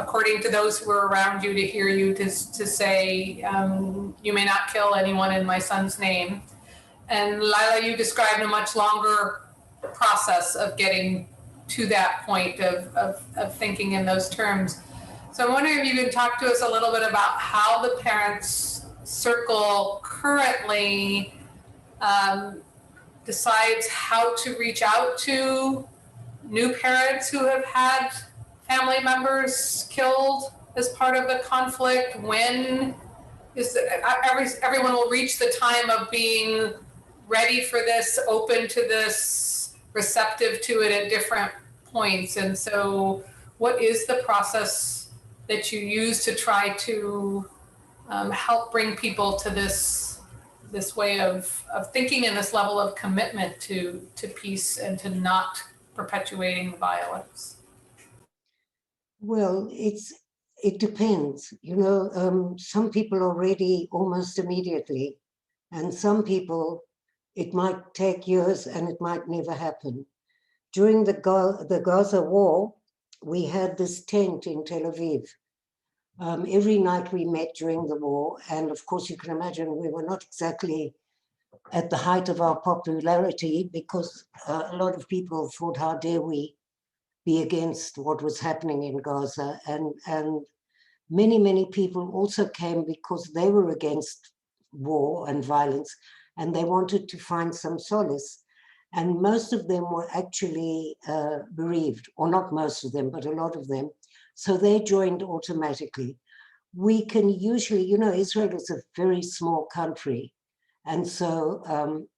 according to those who were around you, to hear you to say, you may not kill anyone in my son's name. And Layla, you described a much longer process of getting to that point of thinking in those terms. So I'm wondering if you can talk to us a little bit about how the Parents Circle currently decides how to reach out to new parents who have had family members killed as part of the conflict. When is everyone will reach the time of being ready for this, open to this, receptive to it at different points. And so what is the process that you use to try to help bring people to this way of thinking and this level of commitment to peace and to not perpetuating violence? Well, it depends. You know, some people are ready almost immediately, and some people it might take years and it might never happen. During the Gaza war, we had this tent in Tel Aviv. Every night we met during the war, and of course you can imagine we were not exactly at the height of our popularity because a lot of people thought, how dare we be against what was happening in Gaza, and many people also came because they were against war and violence, and they wanted to find some solace. And most of them were actually bereaved, or not most of them, but a lot of them. So they joined automatically. We can usually, you know, Israel is a very small country. And so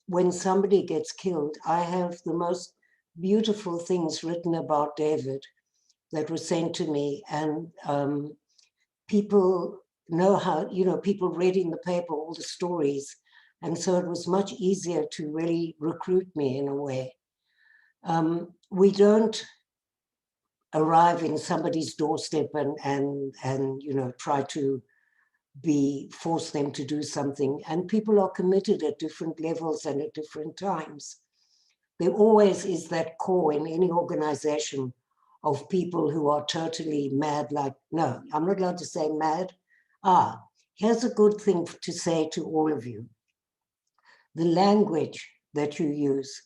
when somebody gets killed, I have the most beautiful things written about David that were sent to me. And people know how, you know, people read in the paper all the stories. And so it was much easier to really recruit me in a way. We don't arrive in somebody's doorstep and you know, try to force them to do something. And people are committed at different levels and at different times. There always is that core in any organization of people who are totally mad, like, no, I'm not allowed to say mad. Here's a good thing to say to all of you. The language that you use.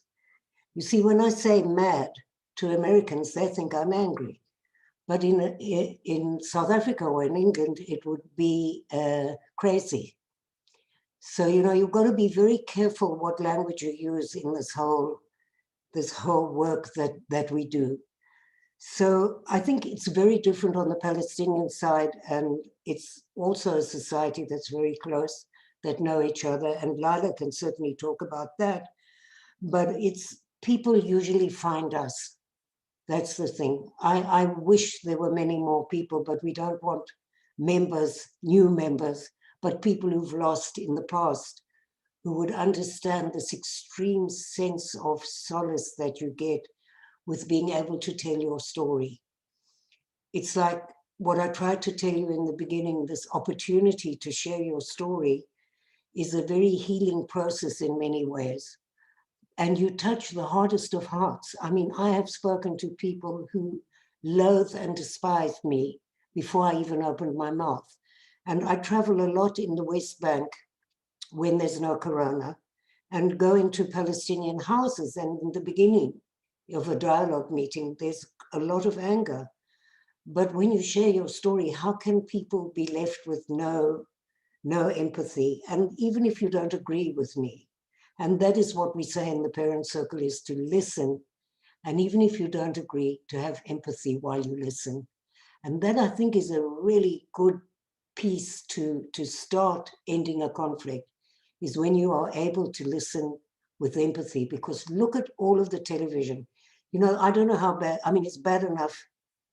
You see, when I say mad to Americans, they think I'm angry. But in South Africa or in England, it would be crazy. So, you know, you've got to be very careful what language you use in this whole work that we do. So I think it's very different on the Palestinian side, and it's also a society that's very close, that know each other, and Layla can certainly talk about that. But it's people usually find us. That's the thing. I wish there were many more people, but we don't want members, new members, but people who've lost in the past, who would understand this extreme sense of solace that you get with being able to tell your story. It's like what I tried to tell you in the beginning, this opportunity to share your story is a very healing process in many ways. And you touch the hardest of hearts. I mean, I have spoken to people who loathe and despise me before I even opened my mouth. And I travel a lot in the West Bank when there's no corona and go into Palestinian houses. And in the beginning of a dialogue meeting, there's a lot of anger. But when you share your story, how can people be left with no empathy? And even if you don't agree with me, and that is what we say in the parent circle, is to listen. And even if you don't agree, to have empathy while you listen. And that, I think, is a really good piece to start ending a conflict, is when you are able to listen with empathy. Because look at all of the television. You know, I don't know how bad, I mean, it's bad enough.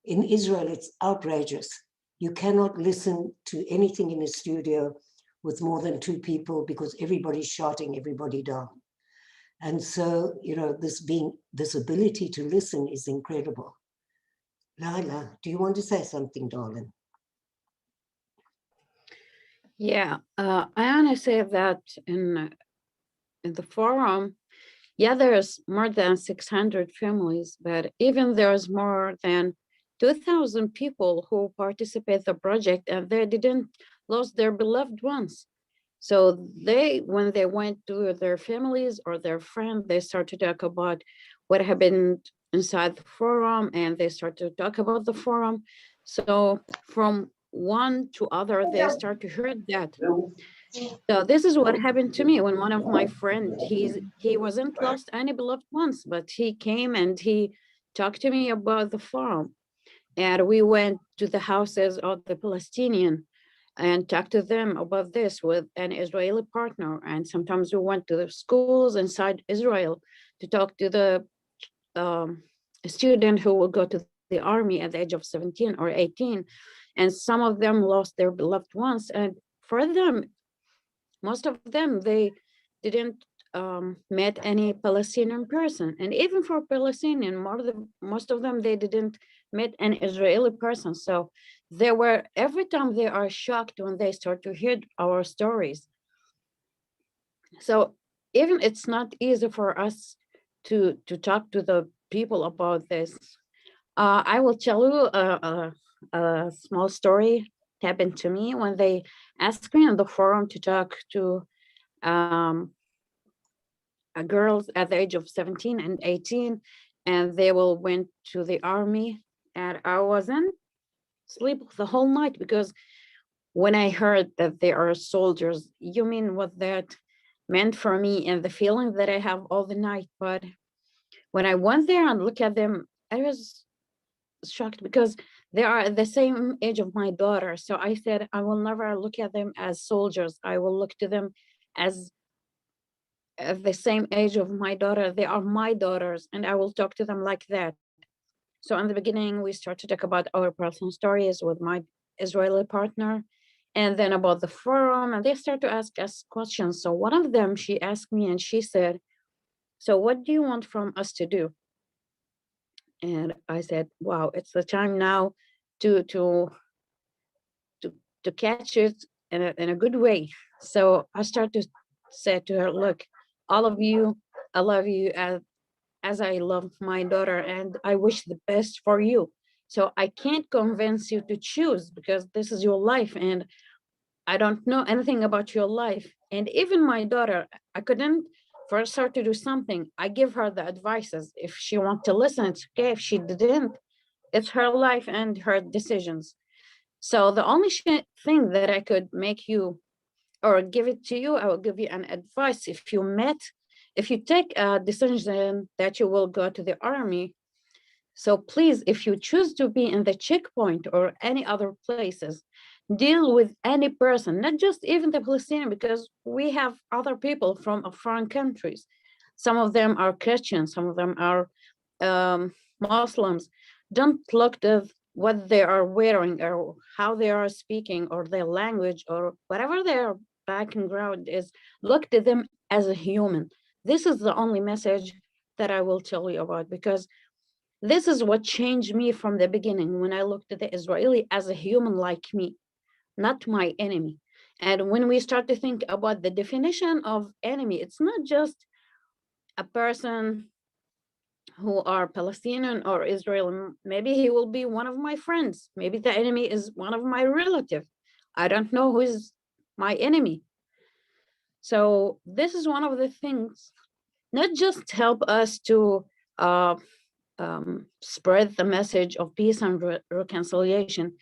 In Israel, it's outrageous. You cannot listen to anything in a studio with more than 2 people because everybody's shouting everybody down. And so, you know, this ability to listen is incredible. Layla, do you want to say something, darling? Yeah, I want to say that in the forum, yeah, there's more than 600 families, but even there's more than 2,000 people who participate in the project, and they didn't lose their beloved ones. So when they went to their families or their friends, they start to talk about what happened inside the forum, and they start to talk about the forum. So from one to other, they start to hear that. So this is what happened to me when one of my friends, he wasn't lost any beloved ones, but he came and he talked to me about the forum. And we went to the houses of the Palestinian and talked to them about this with an Israeli partner. And sometimes we went to the schools inside Israel to talk to the student who will go to the army at the age of 17 or 18. And some of them lost their beloved ones. And for them, most of them, they didn't met any Palestinian person. And even for Palestinian, most of them, they didn't met an Israeli person. So they were, every time they are shocked when they start to hear our stories. So even it's not easy for us to talk to the people about this. I will tell you a small story happened to me when they asked me on the forum to talk to girls at the age of 17 and 18, and they will went to the army, and I wasn't sleep the whole night because when I heard that they are soldiers, you mean what that meant for me and the feeling that I have all the night. But when I went there and looked at them, I was shocked because they are the same age of my daughter. So I said, I will never look at them as soldiers. I will look to them as the same age of my daughter. They are my daughters, and I will talk to them like that. So in the beginning, we started to talk about our personal stories with my Israeli partner, And then about the forum, and they start to ask us questions. So one of them, she asked me and she said, so what do you want from us to do? And I said, wow, it's the time now to catch it in a good way. So I started to say to her, look, all of you, I love you as I love my daughter, and I wish the best for you. So I can't convince you to choose because this is your life and I don't know anything about your life. And even my daughter, I couldn't force her to do something. I give her the advices. If she wants to listen, it's okay. If she didn't, it's her life and her decisions. So the only thing that I could make you or give it to you, I will give you an advice. If you take a decision that you will go to the army, so please, if you choose to be in the checkpoint or any other places, deal with any person, not just even the Palestinian, because we have other people from foreign countries. Some of them are Christians, some of them are Muslims. Don't look at what they are wearing or how they are speaking or their language or whatever their background is. Look to them as a human. This is the only message that I will tell you about, because this is what changed me from the beginning when I looked at the Israeli as a human like me, not my enemy. And when we start to think about the definition of enemy, it's not just a person who are Palestinian or Israeli. Maybe he will be one of my friends. Maybe the enemy is one of my relatives. I don't know who is my enemy. So this is one of the things, not just help us to spread the message of peace and reconciliation.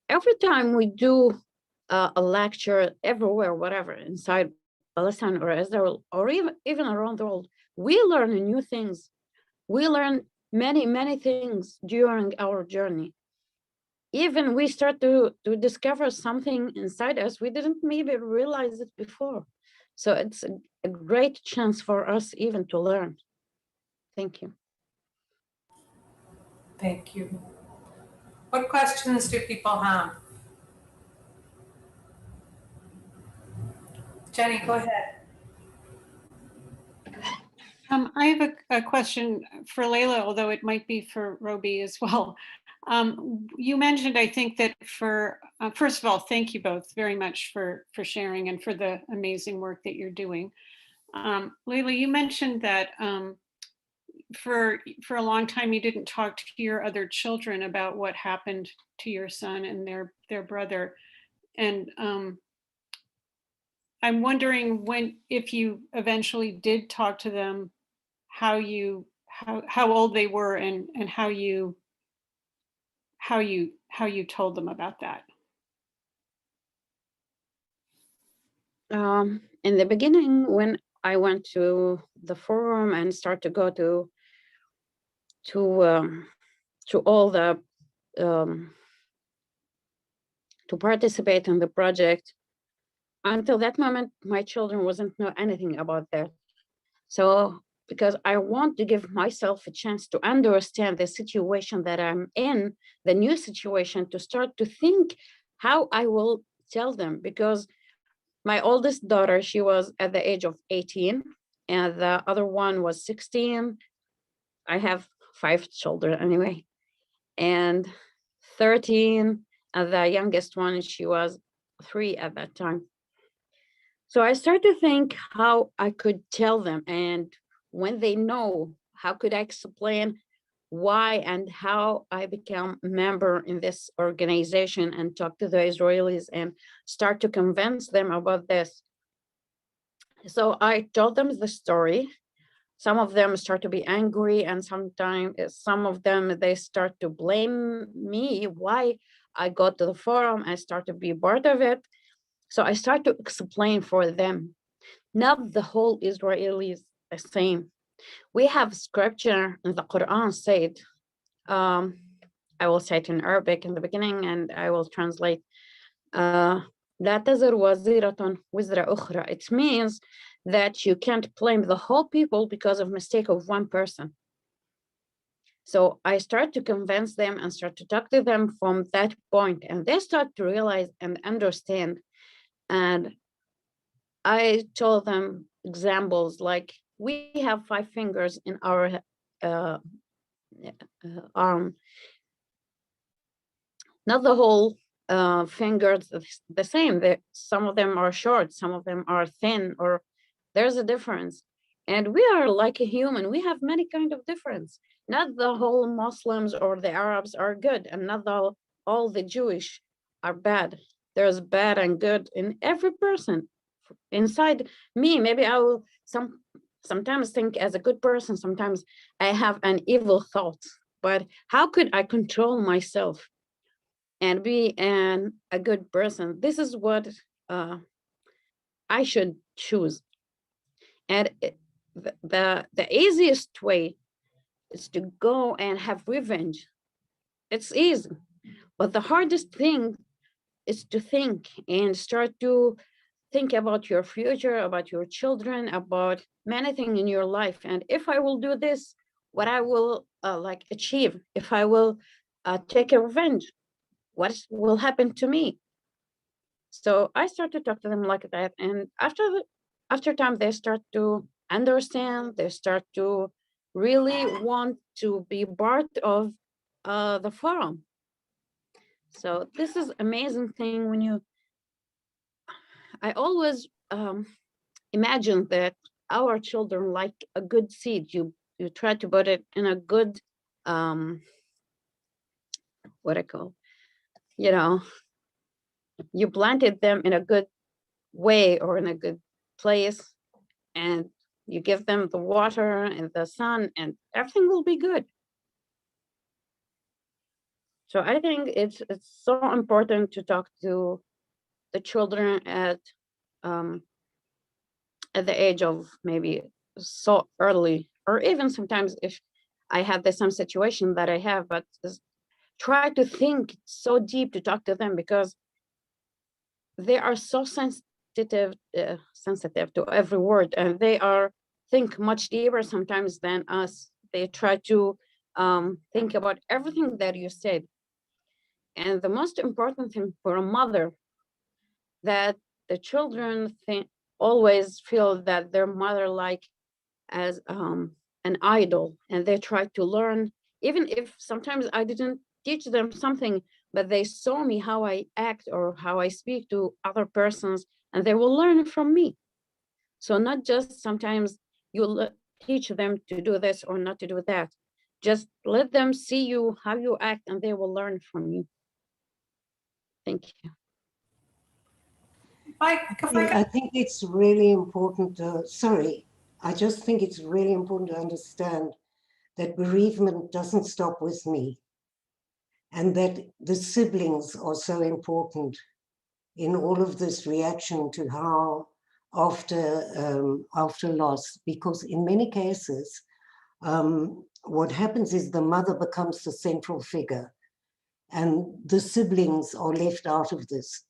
Every time we do a lecture everywhere, whatever, inside Palestine or Israel, or even around the world, we learn new things. We learn many, many things during our journey. Even we start to discover something inside us we didn't maybe realize it before. So it's a great chance for us even to learn. Thank you. Thank you. What questions do people have? Jenny, go ahead. I have a question for Layla, although it might be for Robi as well. You mentioned, I think that first of all, thank you both very much for sharing and for the amazing work that you're doing. Layla, you mentioned that for a long time you didn't talk to your other children about what happened to your son and their brother. And I'm wondering if you eventually did talk to them, how old they were and how you told them about that. In the beginning, when I went to the forum and started to go to all the to participate in the project, until that moment, my children wasn't know anything about that. So because I want to give myself a chance to understand the situation that I'm in, the new situation, to start to think how I will tell them. Because my oldest daughter, she was at the age of 18, and the other one was 16. I have 5 children anyway, and 13, and the youngest one, she was 3 at that time. So I started to think how I could tell them, and when they know, how could I explain why and how I became a member in this organization and talk to the Israelis and start to convince them about this. So I told them the story. Some of them start to be angry, and sometimes some of them, they start to blame me why I got to the forum. I start to be part of it. So I start to explain for them, not the whole Israelis the same. We have scripture in the Quran said, I will say it in Arabic in the beginning and I will translate. لا تزر وزيرة وزر أخرى. It means that you can't blame the whole people because of mistake of one person. So I start to convince them and start to talk to them from that point, and they start to realize and understand. And I told them examples like we have 5 fingers in our arm, not the whole fingers the same. Some of them are short, some of them are thin, or there's a difference. And we are like a human. We have many kind of difference. Not the whole Muslims or the Arabs are good, and not all the Jewish are bad. There's bad and good in every person. Inside me, maybe I will sometimes think as a good person, sometimes I have an evil thought, but how could I control myself and be a good person? This is what I should choose. And the easiest way is to go and have revenge. It's easy, but the hardest thing is to think and start to think about your future, about your children, about many things in your life. And if I will do this, what I will like achieve, if I will take a revenge, what will happen to me? So I start to talk to them like that. And after time, they start to understand, they start to really want to be part of the forum. So this is amazing thing when I always imagine that our children like a good seed. You try to put it in a good, what I call, you planted them in a good way or in a good place, and you give them the water and the sun, and everything will be good. So I think it's so important to talk to the children at the age of maybe so early, or even sometimes if I have the same situation that I have, but try to think so deep to talk to them, because they are so sensitive to every word, and they think much deeper sometimes than us. They try to think about everything that you said. And the most important thing for a mother, that the children always feel that their mother like as an idol, and they try to learn, even if sometimes I didn't teach them something, but they saw me how I act or how I speak to other persons, and they will learn from me. So not just sometimes you teach them to do this or not to do that. Just let them see you, how you act, and they will learn from you. Thank you. I think it's really important. I just think it's really important to understand that bereavement doesn't stop with me, and that the siblings are so important in all of this reaction to how after loss, because in many cases, what happens is the mother becomes the central figure, and the siblings are left out of this.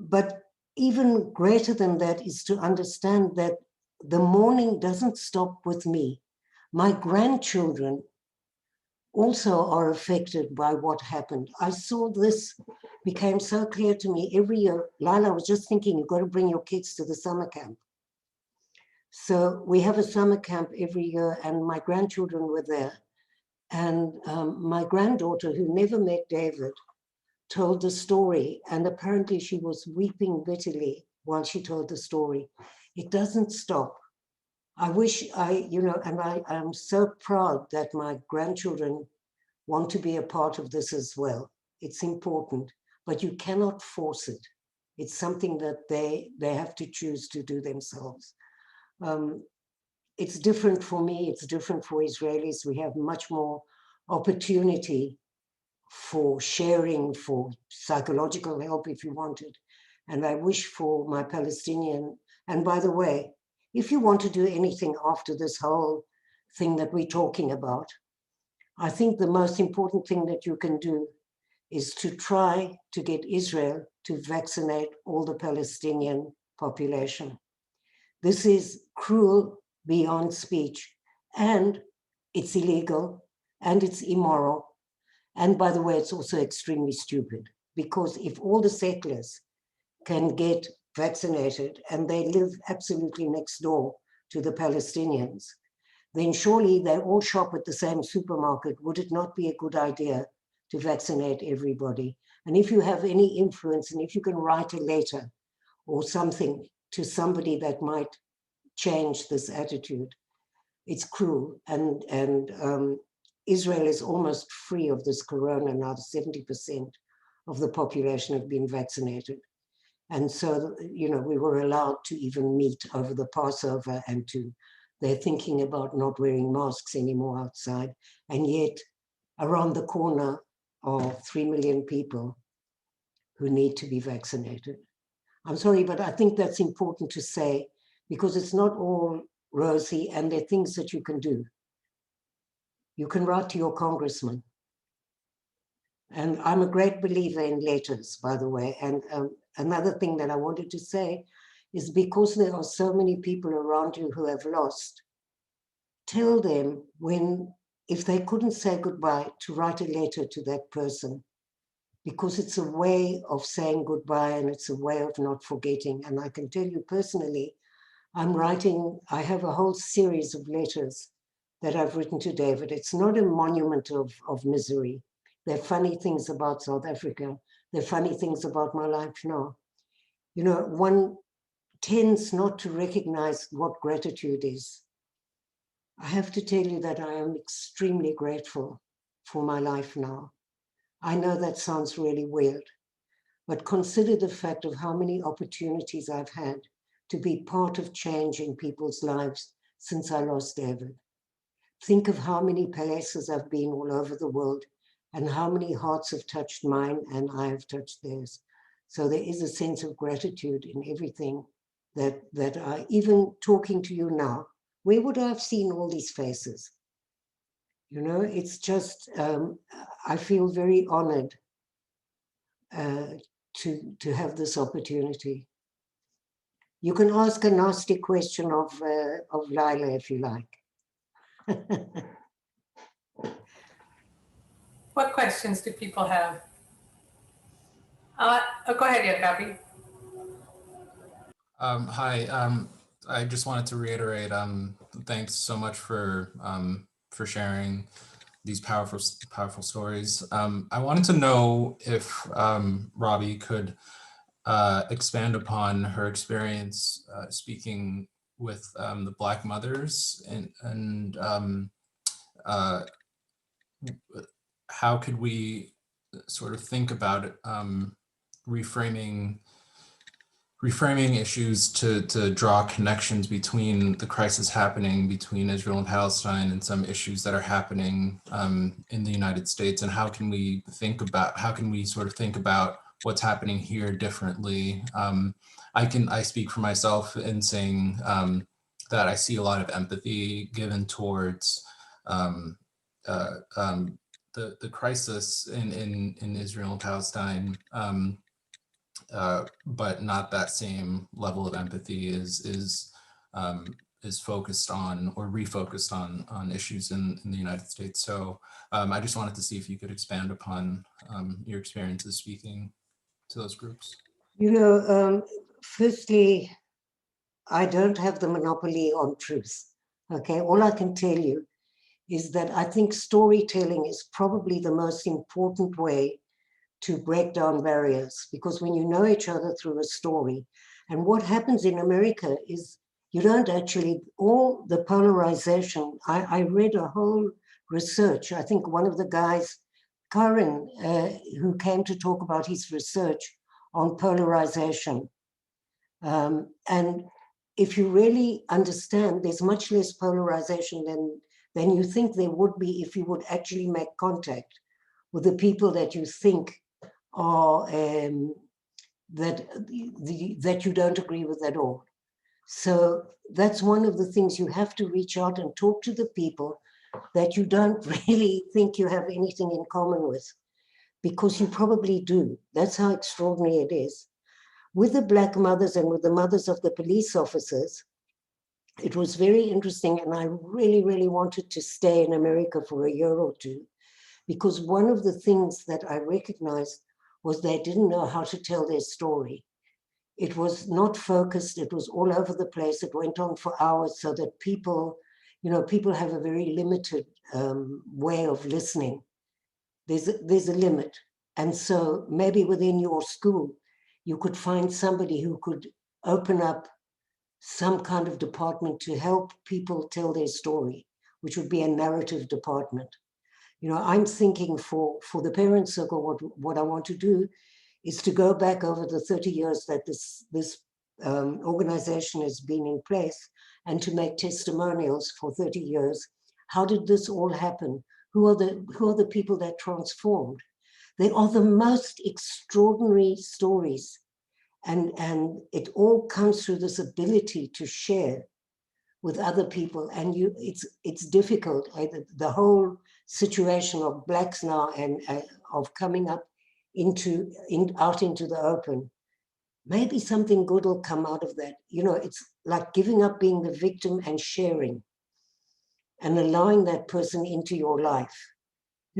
But even greater than that is to understand that the mourning doesn't stop with me. My grandchildren also are affected by what happened. I saw this became so clear to me every year. Layla, I was just thinking, you've got to bring your kids to the summer camp. So we have a summer camp every year, and my grandchildren were there. And my granddaughter, who never met David, told the story, and apparently she was weeping bitterly while she told the story. It doesn't stop. I wish I'm so proud that my grandchildren want to be a part of this as well. It's important, but you cannot force it. It's something that they have to choose to do themselves. It's different for me, it's different for Israelis. We have much more opportunity for sharing, for psychological help if you want it. And I wish for my Palestinian, and by the way, if you want to do anything after this whole thing that we're talking about, I think the most important thing that you can do is to try to get Israel to vaccinate all the Palestinian population. This is cruel beyond speech, and it's illegal, and it's immoral. And by the way, it's also extremely stupid, because if all the settlers can get vaccinated and they live absolutely next door to the Palestinians, then surely they all shop at the same supermarket. Would it not be a good idea to vaccinate everybody? And if you have any influence, and if you can write a letter or something to somebody that might change this attitude, it's cruel. And Israel is almost free of this corona now. 70% of the population have been vaccinated. And so, you know, we were allowed to even meet over the Passover, and they're thinking about not wearing masks anymore outside. And yet around the corner are 3 million people who need to be vaccinated. I'm sorry, but I think that's important to say, because it's not all rosy, and there are things that you can do. You can write to your congressman. And I'm a great believer in letters, by the way. And another thing that I wanted to say is, because there are so many people around you who have lost, tell them if they couldn't say goodbye, to write a letter to that person, because it's a way of saying goodbye, and it's a way of not forgetting. And I can tell you personally, I have a whole series of letters that I've written to David. It's not a monument of misery. There are funny things about South Africa. There are funny things about my life now. You know, one tends not to recognize what gratitude is. I have to tell you that I am extremely grateful for my life now. I know that sounds really weird, but consider the fact of how many opportunities I've had to be part of change in people's lives since I lost David. Think of how many places I've been all over the world, and how many hearts have touched mine and I have touched theirs. So there is a sense of gratitude in everything that I, even talking to you now, where would I have seen all these faces? You know, it's just, I feel very honored to have this opportunity. You can ask a nasty question of Waliylä if you like. What questions do people have? Go ahead, Yagabi. Hi, I just wanted to reiterate, thanks so much for sharing these powerful stories. I wanted to know if Robi could expand upon her experience speaking with the Black mothers, and how could we sort of think about it, reframing issues to draw connections between the crisis happening between Israel and Palestine and some issues that are happening in the United States, and how can we sort of think about what's happening here differently? I speak for myself in saying that I see a lot of empathy given towards the crisis in Israel and Palestine, but not that same level of empathy is focused on or refocused on issues in the United States. So I just wanted to see if you could expand upon your experiences speaking to those groups. You know, firstly, I don't have the monopoly on truth. Okay, all I can tell you is that I think storytelling is probably the most important way to break down barriers, because when you know each other through a story, and what happens in America is you don't actually, all the polarization, I read a whole research, I think one of the guys, Karen, who came to talk about his research on polarization. And if you really understand, there's much less polarization than you think there would be if you would actually make contact with the people that you think are, that you don't agree with at all. So that's one of the things, you have to reach out and talk to the people that you don't really think you have anything in common with, because you probably do. That's how extraordinary it is. With the Black mothers and with the mothers of the police officers, it was very interesting, and I really, really wanted to stay in America for a year or two, because one of the things that I recognized was they didn't know how to tell their story. It was not focused, it was all over the place, it went on for hours, so that people, people have a very limited way of listening. There's a limit. And so maybe within your school, you could find somebody who could open up some kind of department to help people tell their story, which would be a narrative department. I'm thinking for the parent circle, what I want to do is to go back over the 30 years that this organization has been in place, and to make testimonials for 30 years. How did this all happen? Who are the people that transformed? They are the most extraordinary stories. And it all comes through this ability to share with other people. And it's difficult. The whole situation of Blacks now and of coming up out into the open, maybe something good will come out of that. It's like giving up being the victim and sharing and allowing that person into your life.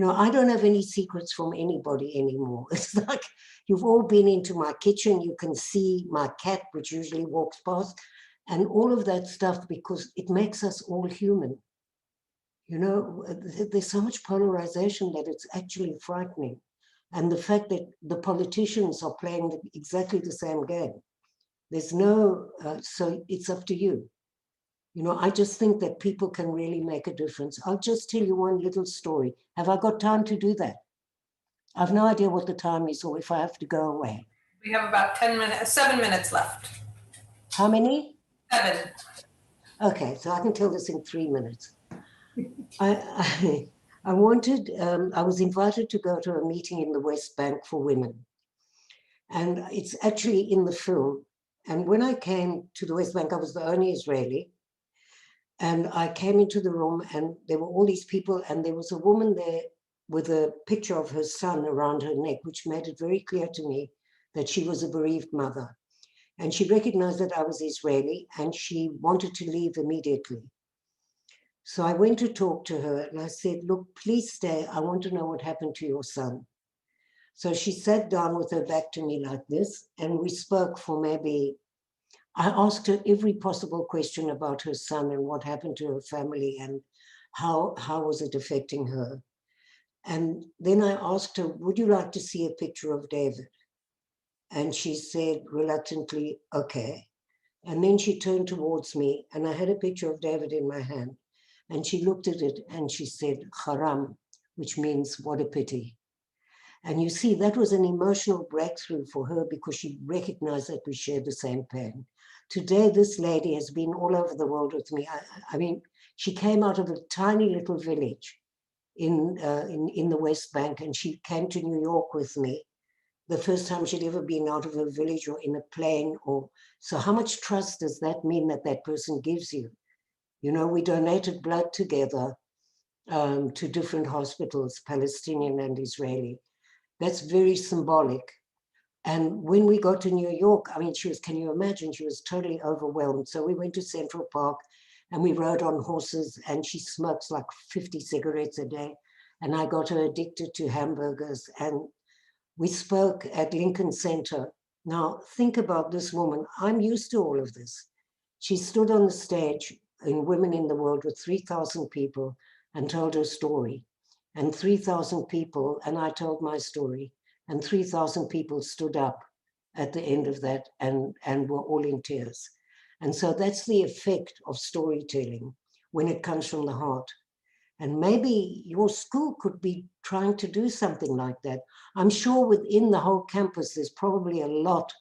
I don't have any secrets from anybody anymore. It's like you've all been into my kitchen. You can see my cat, which usually walks past, and all of that stuff, because it makes us all human. There's so much polarization that it's actually frightening. And the fact that the politicians are playing exactly the same game. There's no, so it's up to you. I just think that people can really make a difference. I'll just tell you one little story. Have I got time to do that? I've no idea what the time is or if I have to go away. We have about 7 minutes left. How many? 7. Okay, so I can tell this in 3 minutes. I was invited to go to a meeting in the West Bank for women. And it's actually in the film. And when I came to the West Bank, I was the only Israeli. And I came into the room and there were all these people, and there was a woman there with a picture of her son around her neck, which made it very clear to me that she was a bereaved mother. And she recognized that I was Israeli and she wanted to leave immediately. So I went to talk to her and I said, look, please stay. I want to know what happened to your son. So she sat down with her back to me like this, and we spoke for maybe, I asked her every possible question about her son and what happened to her family and how was it affecting her. And then I asked her, would you like to see a picture of David? And she said reluctantly, okay. And then she turned towards me and I had a picture of David in my hand. And she looked at it and she said, haram, which means what a pity. And you see, that was an emotional breakthrough for her because she recognized that we shared the same pain. Today, this lady has been all over the world with me. I mean, she came out of a tiny little village in the West Bank, and she came to New York with me. The first time she'd ever been out of a village or in a plane. So how much trust does that mean that that person gives you? We donated blood together to different hospitals, Palestinian and Israeli. That's very symbolic. And when we got to New York, I mean, can you imagine, she was totally overwhelmed. So we went to Central Park and we rode on horses, and she smokes like 50 cigarettes a day. And I got her addicted to hamburgers, and we spoke at Lincoln Center. Now, think about this woman. I'm used to all of this. She stood on the stage in Women in the World with 3,000 people and told her story. And 3,000 people, and I told my story, and 3,000 people stood up at the end of that and were all in tears. And so that's the effect of storytelling when it comes from the heart. And maybe your school could be trying to do something like that. I'm sure within the whole campus, there's probably a lot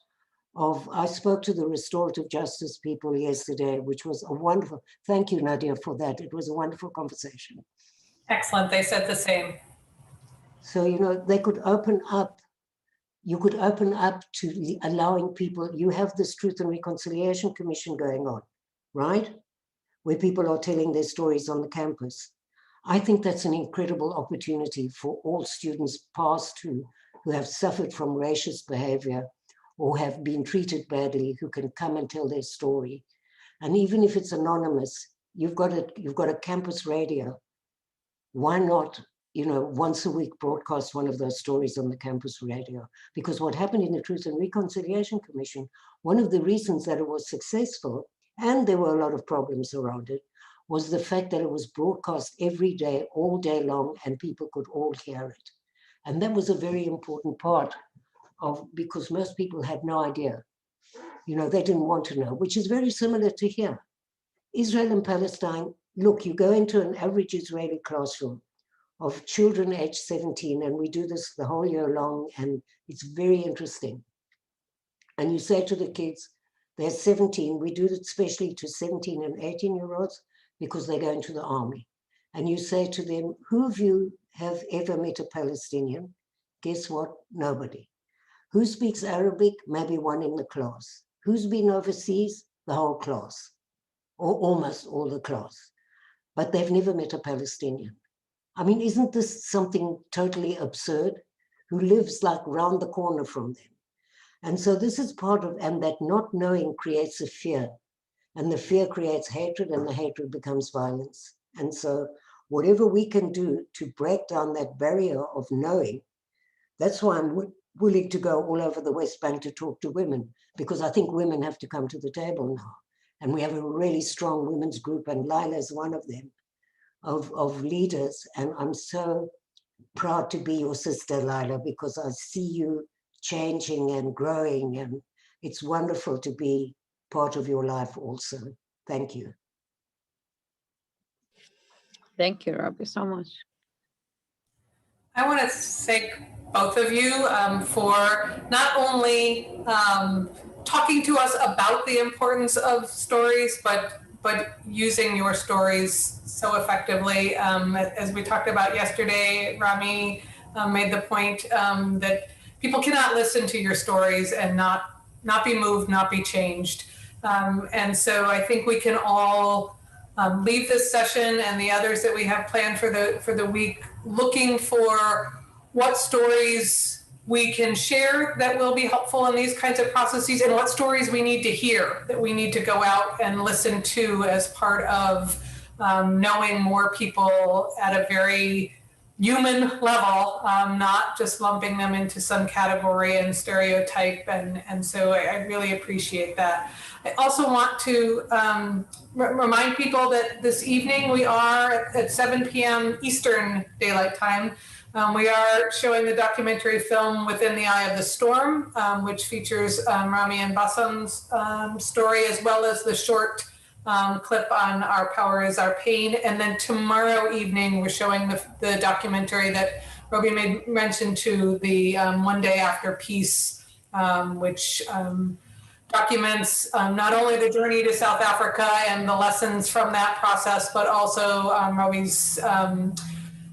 of, I spoke to the restorative justice people yesterday, which was a wonderful, thank you, Nadia, for that. It was a wonderful conversation. Excellent, they said the same. So, they could open up, you could open up to allowing people, you have this Truth and Reconciliation Commission going on, right? Where people are telling their stories on the campus. I think that's an incredible opportunity for all students past who have suffered from racist behavior or have been treated badly, who can come and tell their story. And even if it's anonymous, you've got a campus radio. Why not, once a week broadcast one of those stories on the campus radio? Because what happened in the Truth and Reconciliation Commission, one of the reasons that it was successful, and there were a lot of problems around it, was the fact that it was broadcast every day, all day long, and people could all hear it. And that was a very important part because most people had no idea. They didn't want to know, which is very similar to here. Israel and Palestine, look, you go into an average Israeli classroom of children aged 17, and we do this the whole year long, and it's very interesting. And you say to the kids, they're 17, we do it especially to 17 and 18-year-olds because they're going to the army. And you say to them, who of you have ever met a Palestinian? Guess what? Nobody. Who speaks Arabic? Maybe one in the class. Who's been overseas? The whole class, or almost all the class. But they've never met a Palestinian. I mean, isn't this something totally absurd? Who lives like round the corner from them? And so this is part of, and that not knowing creates a fear, and the fear creates hatred, and the hatred becomes violence. And so whatever we can do to break down that barrier of knowing, that's why I'm willing to go all over the West Bank to talk to women, because I think women have to come to the table now. And we have a really strong women's group, and Layla is one of them, of leaders. And I'm so proud to be your sister, Layla, because I see you changing and growing, and it's wonderful to be part of your life also. Thank you. Thank you, Robi, so much. I want to thank both of you for not only talking to us about the importance of stories, but using your stories so effectively. As we talked about yesterday, Rami made the point that people cannot listen to your stories and not be moved, not be changed. And so I think we can all leave this session and the others that we have planned for the week looking for what stories we can share that will be helpful in these kinds of processes, and what stories we need to hear, that we need to go out and listen to as part of knowing more people at a very human level, not just lumping them into some category and stereotype. And so I really appreciate that. I also want to remind people that this evening we are at 7 p.m. Eastern Daylight Time. We are showing the documentary film Within the Eye of the Storm, which features Rami and Bassam's story, as well as the short clip on Our Power is Our Pain. And then tomorrow evening, we're showing the documentary that Robi made mention to, the One Day After Peace, which documents not only the journey to South Africa and the lessons from that process, but also Robi's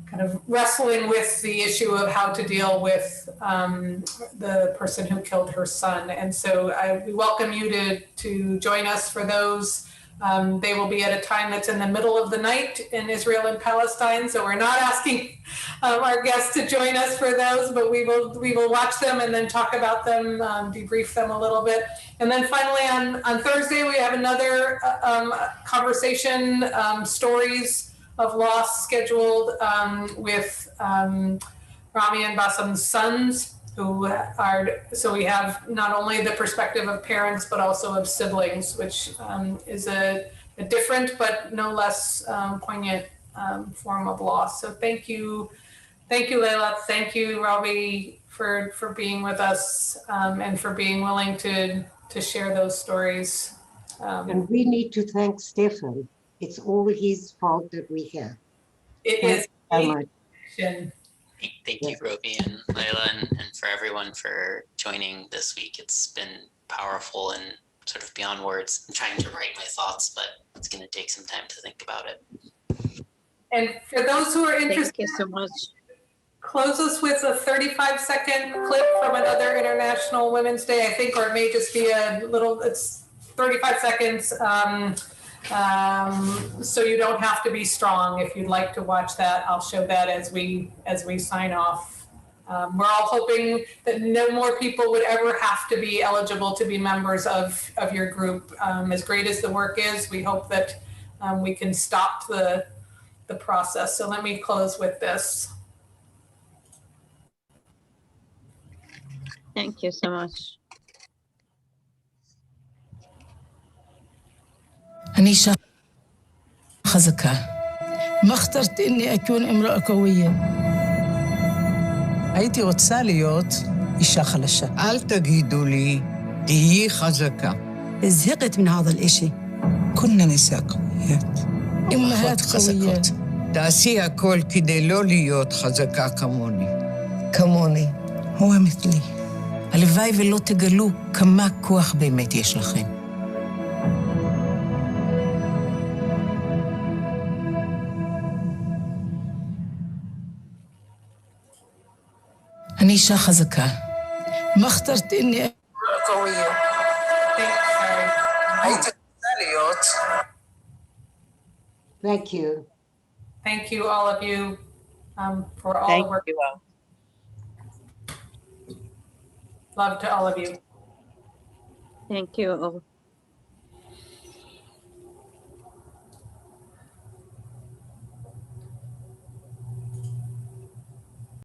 kind of wrestling with the issue of how to deal with the person who killed her son. And so we welcome you to join us for those. They will be at a time that's in the middle of the night in Israel and Palestine. So we're not asking our guests to join us for those, but we will watch them and then talk about them, debrief them a little bit. And then finally on Thursday, we have another conversation, stories of loss, scheduled with Rami and Bassam's sons, who are, so we have not only the perspective of parents, but also of siblings, which is a different but no less poignant form of loss. So thank you, Layla. Thank you, Robi, for being with us and for being willing to share those stories. And we need to thank Stefan. It's all his fault that we have. It is so much. Thank you, Robi and Layla, and for everyone for joining this week. It's been powerful and sort of beyond words. I'm trying to write my thoughts, but it's going to take some time to think about it. And for those who are interested, thank you so much. Close us with a 35-second clip from another International Women's Day, I think, or it may just be it's 35 seconds. So you don't have to be strong. If you'd like to watch that, I'll show that as we sign off We're all hoping that no more people would ever have to be eligible to be members of your group. As great as the work is, we hope that we can stop the process. So let me close with this. Thank you so much. أنا إيشا خزكة ما اخترت إني أكون امرأة قوية. הייתי רוצה להיות אישה חלשה. אל תגידו לי, תהיי חזקה. زهقت من هذا الإشي. كنا نساء قويات. أمهات قويات. תעשי הכל כדי לא להיות חזקה כמוני. כמוני. هو مثلي. הלוואי ולא תגלו כמה כוח באמת יש לכם. אני אישה חזקה. מה اخترت إني قوية. הייתי רוצה להיות. Thank you. Thank you, all of you, for all Thank the work. you all. Love to all of you. Thank you all.